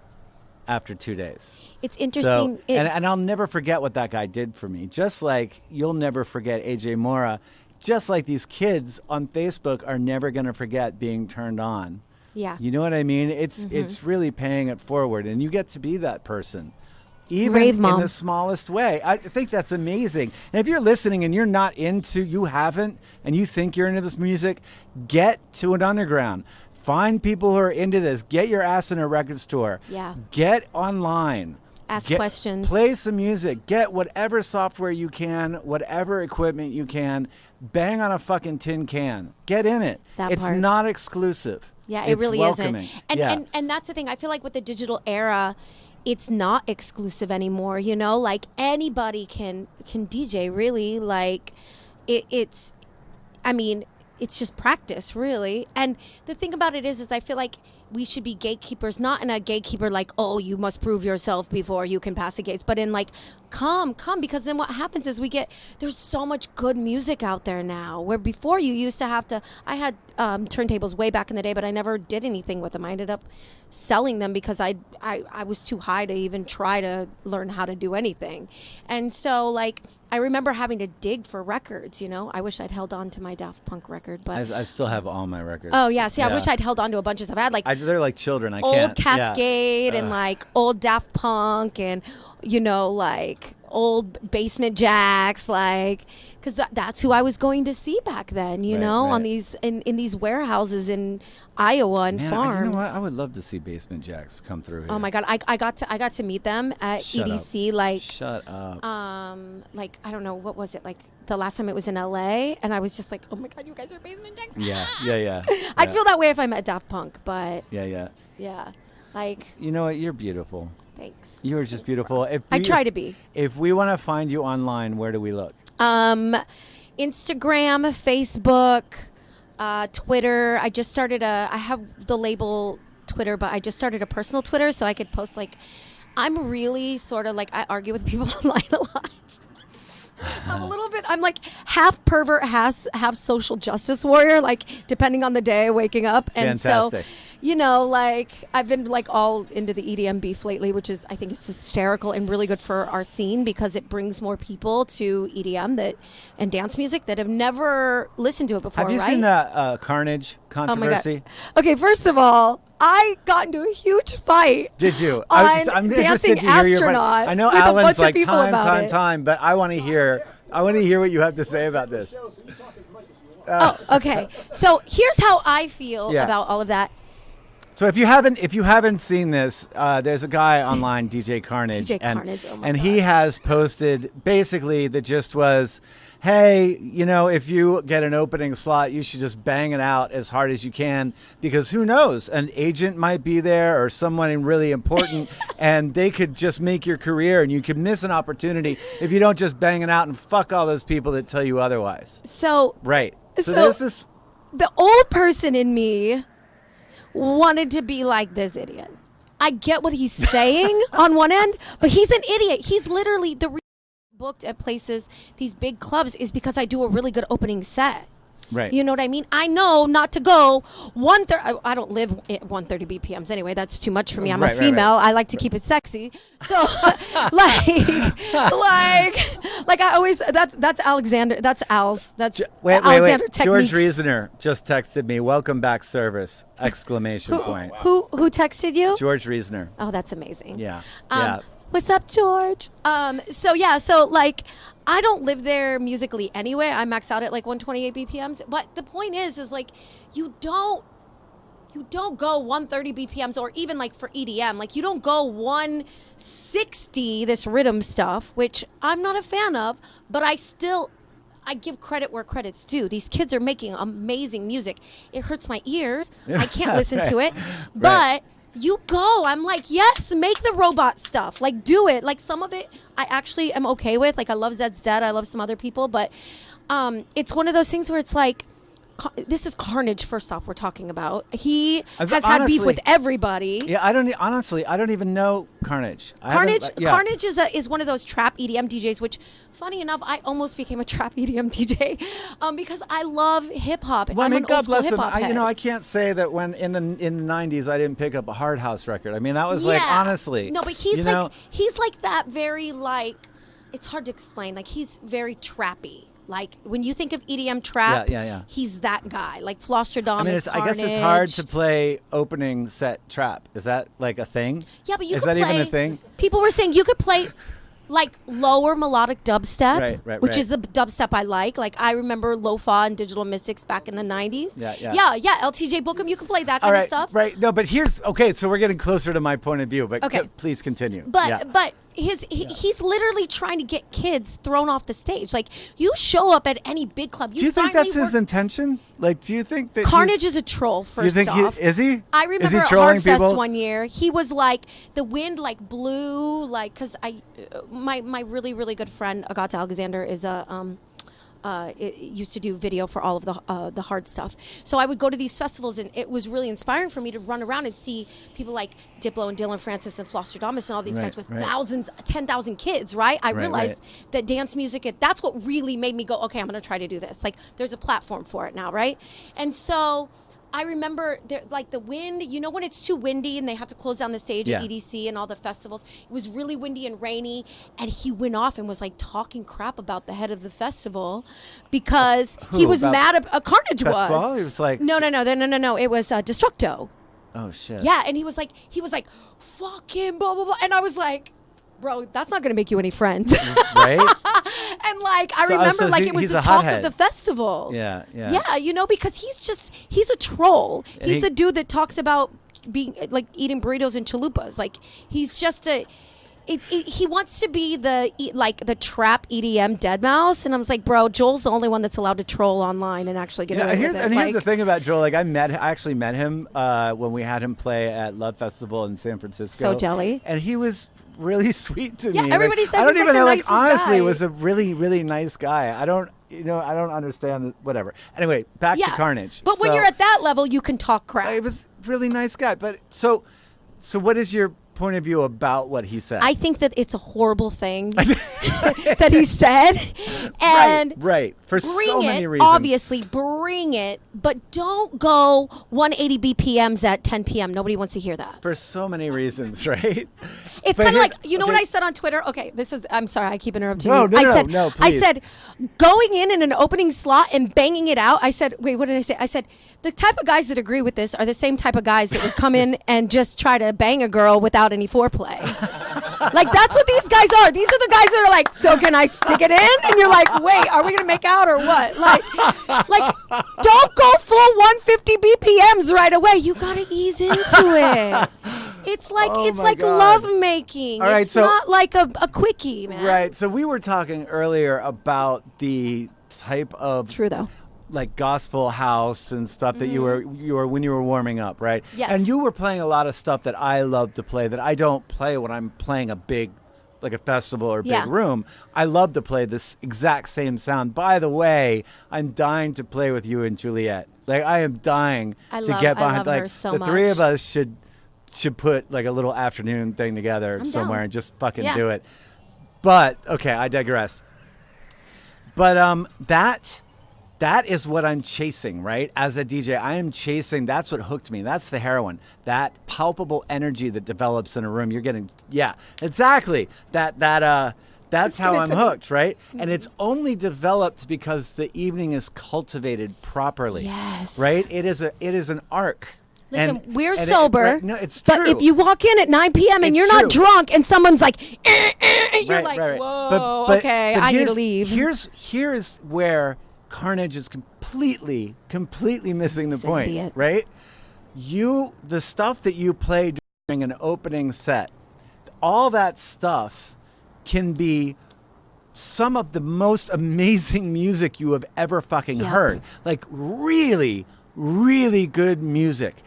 after 2 days. It's interesting. So, and I'll never forget what that guy did for me. Just like you'll never forget AJ Mora. Just like these kids on Facebook are never going to forget being turned on. Yeah. You know what I mean? It's really paying it forward, and you get to be that person, even Rave in mom. the smallest way. I think that's amazing. And if you're listening and you're not you haven't, and you think you're into this music, get to an underground. Find people who are into this. Get your ass in a record store. Yeah. Get online. Ask questions. Play some music. Get whatever software you can, whatever equipment you can. Bang on a fucking tin can. Get in it. That it's part. not exclusive. Yeah, it It's really welcoming. isn't. And, Yeah. and that's the thing. I feel like with the digital era, it's not exclusive anymore. You know, like anybody can DJ. Really, like it's. I mean, it's just practice, really. And the thing about it is I feel like we should be gatekeepers, not in a gatekeeper like, oh, you must prove yourself before you can pass the gates, but in like, come, because then what happens is there's so much good music out there now, where before you used to have to, I had turntables way back in the day, but I never did anything with them. I ended up selling them because I was too high to even try to learn how to do anything. And so like, I remember having to dig for records, you know. I wish I'd held on to my Daft Punk record, but I still have all my records. oh yeah, see, I wish I'd held on to a bunch of stuff. I had like They're like children. I old can't. Cascade Yeah. and like old Daft Punk and, you know, like old Basement Jacks, like, because that's who I was going to see back then, you Right, know, on right. these in these warehouses in Iowa and Man, farms. You know what? I would love to see Basement Jacks come through here. Oh my God, I got to meet them at Shut EDC up. like Shut up. like I don't know, what was it, like the last time it was in LA, and I was just like, oh my God, you guys are Basement Jacks. Yeah. I'd feel that way if I met Daft Punk, but Yeah. yeah, like You know what? You're beautiful. thanks. You are just beautiful. I try to be. If we want to find you online, where do we look? Instagram, Facebook, Twitter. I just started I have the label Twitter, but I just started a personal Twitter so I could post like, I'm really sort of like, I argue with people online a lot. I'm like half pervert, half social justice warrior, like depending on the day, waking up. And Fantastic. so, you know, like I've been like all into the EDM beef lately, which is, I think it's hysterical and really good for our scene because it brings more people to EDM and dance music that have never listened to it before, Have you right? seen the Carnage Oh my controversy? God. Okay, first of all, I got into a huge fight. Did you? On I'm interested Dancing to hear your point. Astronaut I know with a Alan's bunch of like people about it. time, but I want to hear what you have to say about this. Oh, okay. So here's how I feel Yeah. about all of that. So if you haven't seen this, there's a guy online, DJ Carnage, DJ and, Carnage, oh my and God. he has posted basically the gist was, hey, you know, if you get an opening slot, you should just bang it out as hard as you can because who knows, an agent might be there or someone really important, and they could just make your career, and you could miss an opportunity if you don't just bang it out and fuck all those people that tell you otherwise. So Right. So So- there's this. the old person in me wanted to be like this idiot. I get what he's saying on one end, but he's an idiot. He's literally the reason I booked at places, these big clubs, is because I do a really good opening set. Right. You know what I mean? I know not to go 130. I don't live at 130 BPMs anyway. That's too much for me. I'm a female. I like to keep it sexy. So, like I always. That's Alexander. That's Al's. That's Alexander techniques. George Reasoner just texted me. Welcome back, service! Exclamation point. Who texted you? George Reasoner. Oh, that's amazing. Yeah. What's up, George? So like, I don't live there musically anyway. I max out at like 128 BPMs. But the point is like, you don't go 130 BPMs, or even like for EDM, like you don't go 160, this rhythm stuff, which I'm not a fan of, but I give credit where credit's due. These kids are making amazing music. It hurts my ears. I can't listen to it, but you go. I'm like, yes, make the robot stuff. Like, do it. Like, some of it I actually am okay with. Like, I love Zed's Dead. I love some other people. But it's one of those things where it's like, this is Carnage, first off, we're talking about. He has had beef with everybody. Yeah, I don't even know Carnage. Carnage is one of those trap EDM DJs, which, funny enough, I almost became a trap EDM DJ because I love hip hop. Well, I'm an God old school bless hip him. hop head. I can't say that when in the 90s I didn't pick up a hard house record. I mean, that was like, honestly. No, but he's like that very, like, it's hard to explain. Like, he's very trappy. Like, when you think of EDM trap, he's that guy. Like Flosstradamus, I guess it's hard to play opening set trap. Is that like a thing? Yeah, but you could play. Is that even a thing? People were saying you could play like lower melodic dubstep, which is the dubstep I like. Like, I remember Lo-Fa and Digital Mystics back in the 90s. Yeah. LTJ Bookham, you can play that kind of stuff. Right. No, but so we're getting closer to my point of view, but please continue. But he's literally trying to get kids thrown off the stage. Like, you show up at any big club. Do you think that's his intention? Like, do you think that Carnage is a troll? First off, is he? I remember at Hardfest one year, he was like, the wind like blew, like, because my really really good friend Agatha Alexander is a used to do video for all of the hard stuff. So I would go to these festivals, and it was really inspiring for me to run around and see people like Diplo and Dylan Francis and Flosstradamus and all these guys with thousands, 10,000 kids, right? I realized that dance music, that's what really made me go, okay, I'm going to try to do this. Like, there's a platform for it now, right? And so I remember, like, the wind, you know, when it's too windy and they have to close down the stage at EDC and all the festivals, it was really windy and rainy, and he went off and was like talking crap about the head of the festival because he was mad at Carnage was. He was like, no, it was Destructo. Oh shit. Yeah, and he was like fucking blah blah blah, and I was like, bro, that's not gonna make you any friends. Right. And like, I remember like it was the talk of the festival. Yeah, you know, because he's a troll. He's the dude that talks about being like eating burritos and chalupas. Like, he's just he wants to be the trap EDM deadmau5, and I was like, bro, Joel's the only one that's allowed to troll online and actually get away with it. And here's the thing about Joel. Like, I actually met him when we had him play at Love Festival in San Francisco. So jelly. And he was really sweet to me. Yeah, everybody says I don't he's even like know. the Like, nicest honestly, guy. was a really, really nice guy. I don't understand whatever. Anyway, back to Carnage. But when you're at that level, you can talk crap. He was a really nice guy. But so what is your point of view about what he said? I think that it's a horrible thing that he said, and right for so many reasons. Obviously, bring it, but don't go 180 BPMs at 10 p.m. Nobody wants to hear that. For so many reasons, right? It's kind of like, you know what I said on Twitter? Okay, I'm sorry, I keep interrupting you. No, please. I said, going in an opening slot and banging it out. I said, wait, what did I say? I said, the type of guys that agree with this are the same type of guys that would come in and just try to bang a girl without any foreplay. Like, that's what these guys are. These are the guys that are like, so can I stick it in? And you're like, wait, are we going to make out or what? Like, don't go full 150 BPMs right away. You got to ease into it. It's like love making. All right, it's not like a quickie, man. Right. So we were talking earlier about the type of True though. Like gospel house and stuff that you were when you were warming up, right? Yes. And you were playing a lot of stuff that I love to play that I don't play when I'm playing a big, like a festival or big room. I love to play this exact same sound. By the way, I'm dying to play with you and Juliet. Like, I am dying to get behind. I love like her so the much. three of us should put like a little afternoon thing together somewhere and just fucking do it. But okay, I digress. But that that is what I'm chasing, right? As a DJ, I am chasing. That's what hooked me. That's the heroin. That palpable energy that develops in a room. You're getting, yeah, exactly. That's how I'm hooked, right? And it's only developed because the evening is cultivated properly. Yes. Right? It is an arc. Listen, we're and sober. no, it's but true. if you walk in at 9 p.m. and It's you're true. not drunk and someone's like, you're Right, like, right, right. whoa, But okay, I need to leave. Here's where Carnage is completely missing the He's an point, idiot. right? The stuff that you play during an opening set, all that stuff can be some of the most amazing music you have ever fucking Yep. heard. Like really, really good music.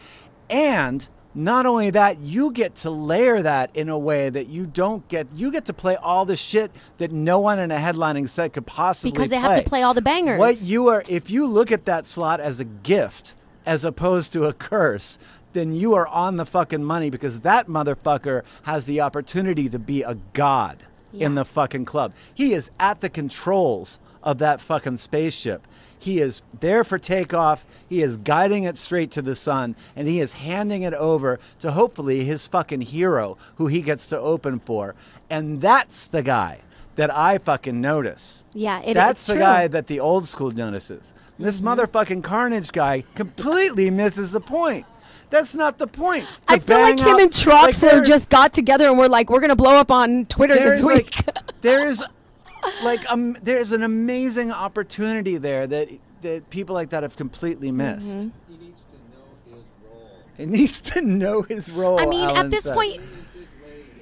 And not only that, you get to layer that in a way that you get to play all the shit that no one in a headlining set could possibly because they have to play all the bangers. If you look at that slot as a gift as opposed to a curse, then you are on the fucking money, because that motherfucker has the opportunity to be a god in the fucking club. He is at the controls of that fucking spaceship. He is there for takeoff. He is guiding it straight to the sun, and he is handing it over to hopefully his fucking hero, who he gets to open for. And that's the guy that I fucking notice. Yeah, that's it's the true. guy that the old school notices. This motherfucking Carnage guy completely misses the point. That's not the point. I feel like him and Troxler just got together and were like, we're going to blow up on Twitter this week. There's an amazing opportunity there that people like that have completely missed. He needs to know his role. I mean, Alan at this said. point,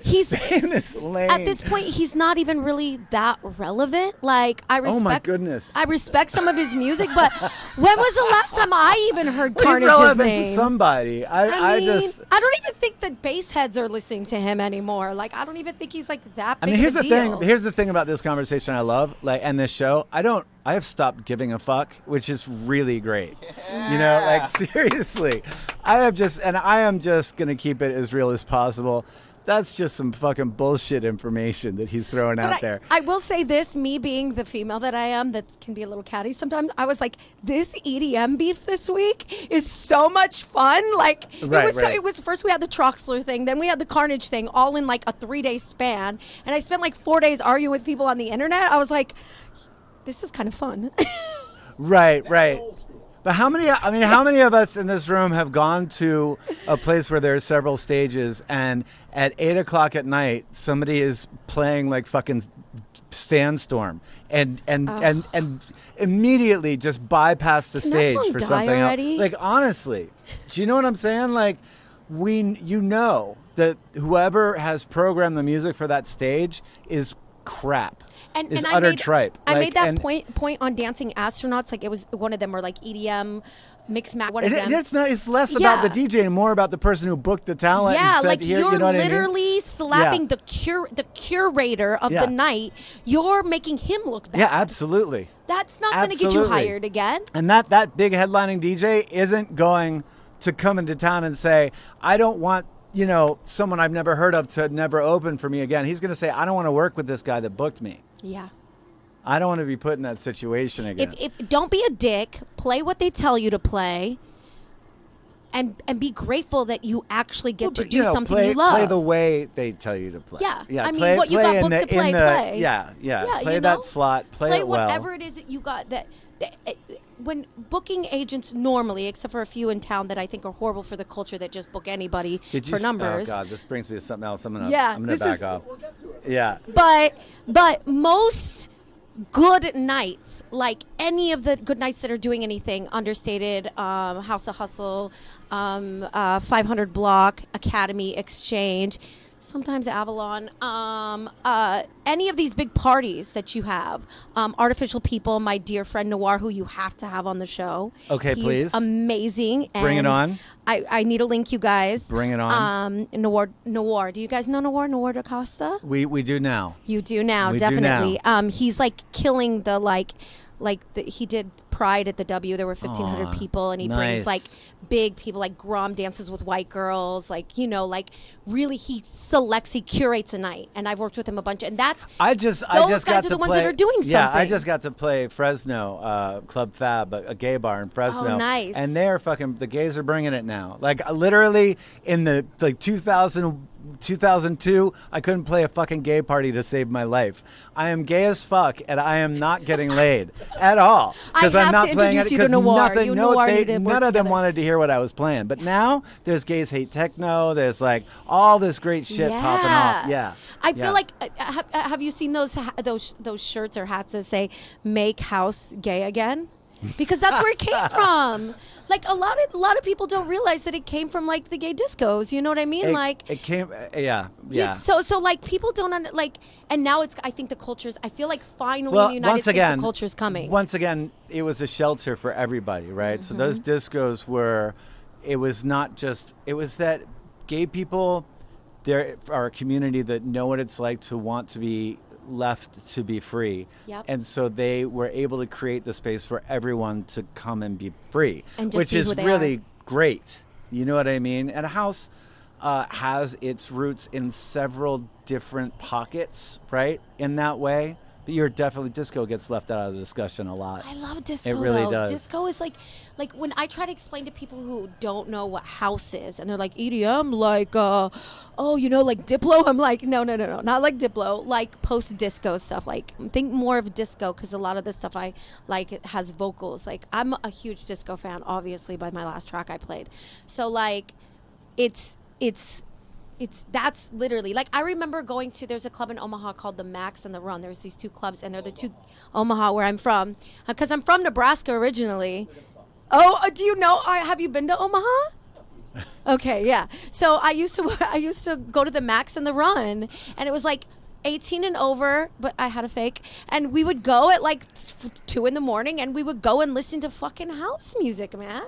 he's in his lane. at this point he's not even really that relevant. Like, I respect. Oh my goodness. I respect some of his music, but when was the last time I even heard He's Carnage's relevant name? to somebody. I mean, just. I don't even think the bass heads are listening to him anymore. Like, I don't even think he's like that big Here's of a the deal. thing. Here's the thing about this conversation I love, and this show. I have stopped giving a fuck, which is really great. Yeah. You know, like seriously, I am just gonna keep it as real as possible. That's just some fucking bullshit information that he's throwing out there. I will say this, me being the female that I am, that can be a little catty sometimes, I was like, this EDM beef this week is so much fun. Like, it was first we had the Troxler thing, then we had the Carnage thing, all in like a 3-day span. And I spent like 4 days arguing with people on the internet. I was like, this is kind of fun. Right. But how many of us in this room have gone to a place where there are several stages, and at 8 o'clock at night, somebody is playing like fucking Sandstorm and immediately just bypass the stage for something already? else? Like, honestly, do you know what I'm saying? Like, you know that whoever has programmed the music for that stage is crap. And is I utter made, tripe. I made that point on Dancing Astronauts. Like, it was one of them, or like EDM mix match. One of them. It's less about the DJ and more about the person who booked the talent. Yeah, and said, like Here, you're you know literally slapping the curator of the night. You're making him look bad. Yeah, absolutely. That's not going to get you hired again. And that big headlining DJ isn't going to come into town and say, I don't want someone I've never heard of to never open for me again. He's going to say, I don't want to work with this guy that booked me. Yeah. I don't want to be put in that situation again. If don't be a dick. Play what they tell you to play, and be grateful that you actually get to do something you love. Play the way they tell you to play. Yeah. Yeah. I mean, what you got booked to play. Yeah. Play that slot. Play it well. Whatever it is that you got. When booking agents normally, except for a few in town that I think are horrible for the culture that just book anybody for numbers. Oh God, this brings me to something else. I'm gonna back off. We'll get to it. Yeah. But most good nights, like any of the good nights that are doing anything, Understated, House of Hustle, 500 Block, Academy Exchange, sometimes Avalon, any of these big parties that you have, Artificial People, my dear friend Noir, who you have to have on the show. Okay, He's please. Amazing. Bring it on. I need a link, you guys. Bring it on. Noir. Do you guys know Noir? Noir da Costa? We do now. You do now, We do definitely. He's like killing the he did Pride at the W. There were 1,500 people, and he brings like big people, like Grom dances with white girls, like, you know, like really he curates a night. And I've worked with him a bunch, and those guys are the ones that are doing something. Yeah, I just got to play Fresno Club Fab, a gay bar in Fresno. Oh, nice. And they're the gays are bringing it now. Like literally in the 2002, I couldn't play a fucking gay party to save my life. I am gay as fuck, and I am not getting laid at all because I'm not playing it. Because none of them wanted to hear what I was playing. But now there's gays hate techno. There's like all this great shit popping off. Yeah, I feel like have you seen those shirts or hats that say "Make House Gay Again"? Because that's where it came from. Like a lot of people don't realize that it came from like the gay discos. You know what I mean? It came, yeah. So like people don't and now I think the cultures. I feel like finally in the United States the culture's coming. Once again, it was a shelter for everybody, right? So those discos it was that gay people, there are a community that know what it's like to want to be left to be free. Yep. And so they were able to create the space for everyone to come and be free, which is really great. You know what I mean? And a house has its roots in several different pockets, right? In that way. But disco gets left out of the discussion a lot. I love disco. It really does. Disco is like when I try to explain to people who don't know what house is, and they're like EDM, like like Diplo. I'm like, no, not like Diplo, like post disco stuff. Like think more of disco because a lot of the stuff I like it has vocals. Like I'm a huge disco fan, obviously by my last track I played. So like, that's literally like I remember going to there's a club in Omaha called the Max and the Run. There's these two clubs and they're the two Omaha where I'm from because I'm from Nebraska originally. Oh, do you know? Have you been to Omaha? Okay, yeah. So I used to go to the Max and the Run, and it was like 18 and over, but I had a fake, and we would go at like 2 a.m, and we would go and listen to fucking house music, man.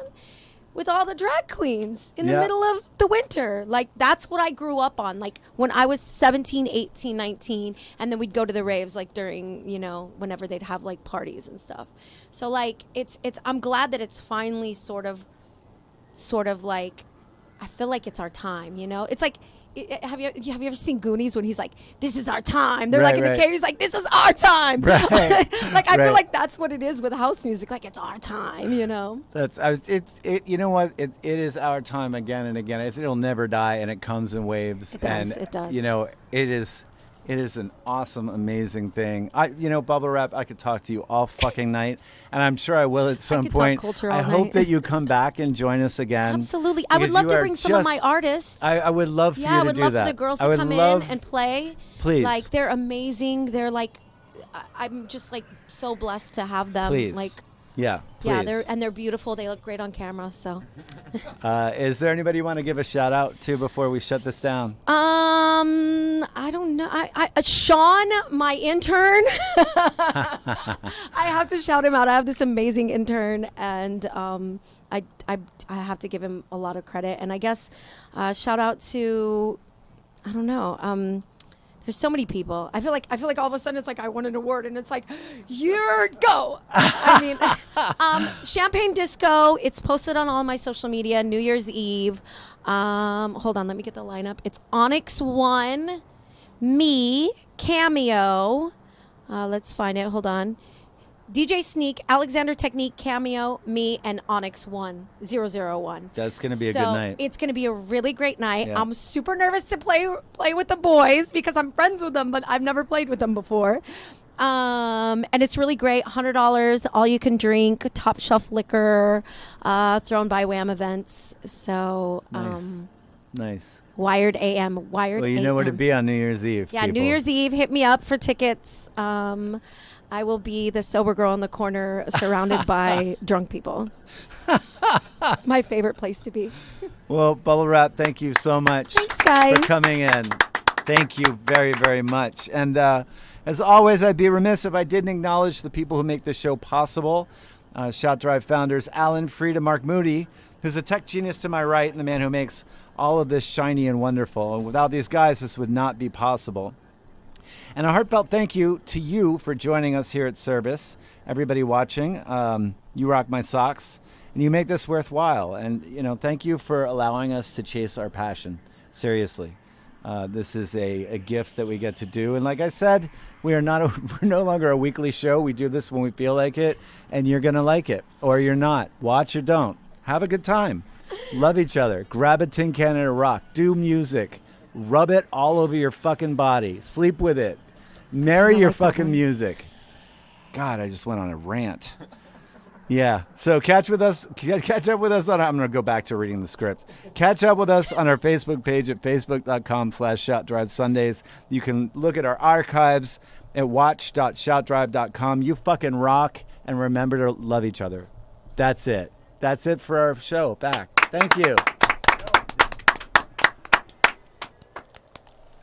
With all the drag queens in the middle of the winter. Like, that's what I grew up on. Like, when I was 17, 18, 19, and then we'd go to the raves, like, during, whenever they'd have, like, parties and stuff. So, like, I'm glad that it's finally sort of like, I feel like it's our time, It's like, have you ever seen Goonies when he's like, this is our time? They're in the cave. He's like, this is our time. Right. Like, I feel like that's what it is with house music. Like, it's our time, you know what? It is our time again and again. It'll never die, and it comes in waves. It does. It is an awesome, amazing thing. Bubble Wrap, I could talk to you all fucking night, and I'm sure I will at some point. I hope that you come back and join us again. Absolutely. I would love to bring some of my artists. I would love for you to do that. Yeah, I would love for the girls to come in and play. Please. Like, they're amazing. They're like, I'm just like so blessed to have them. Please. Like, yeah, please. they're beautiful. They look great on camera. So, is there anybody you want to give a shout out to before we shut this down? I don't know. Sean, my intern. I have to shout him out. I have this amazing intern, and I have to give him a lot of credit. And I guess shout out to, I don't know. There's so many people. I feel like all of a sudden it's like I won an award, and it's like, here go. I mean, Champagne Disco. It's posted on all my social media. New Year's Eve. Hold on, let me get the lineup. It's Onyx One, me, Cameo. Let's find it. Hold on. DJ Sneak, Alexander Technique, Cameo, me, and Onyx 1-001. That's going to be a good night. It's going to be a really great night. Yeah. I'm super nervous to play with the boys because I'm friends with them, but I've never played with them before. And it's really great. $100, all you can drink, top shelf liquor, thrown by Wham Events. So, nice. Wired AM. Well, you know where to be on New Year's Eve. Yeah, people. New Year's Eve. Hit me up for tickets. I will be the sober girl in the corner surrounded by drunk people. My favorite place to be. Well, Bubble Wrap, thank you so much. Thanks, guys. For coming in. Thank you very, very much. And as always, I'd be remiss if I didn't acknowledge the people who make this show possible. ShoutDRIVE founders Alan, Frida, Mark Moody, who's a tech genius to my right and the man who makes all of this shiny and wonderful. And without these guys, this would not be possible. And a heartfelt thank you to you for joining us here at Service. Everybody watching, you rock my socks, and you make this worthwhile. And, thank you for allowing us to chase our passion. Seriously. This is a gift that we get to do. And like I said, we're no longer a weekly show. We do this when we feel like it, and you're going to like it, or you're not. Watch or don't. Have a good time. Love each other. Grab a tin can and a rock. Do music. Rub it all over your fucking body. Sleep with it. Marry your fucking music. God, I just went on a rant. Yeah. So catch up with us on, I'm going to go back to reading the script. Catch up with us on our Facebook page at facebook.com/ShoutDRIVE Sundays. You can look at our archives at watch.shoutdrive.com. You fucking rock, and remember to love each other. That's it. That's it for our show. Back. Thank you.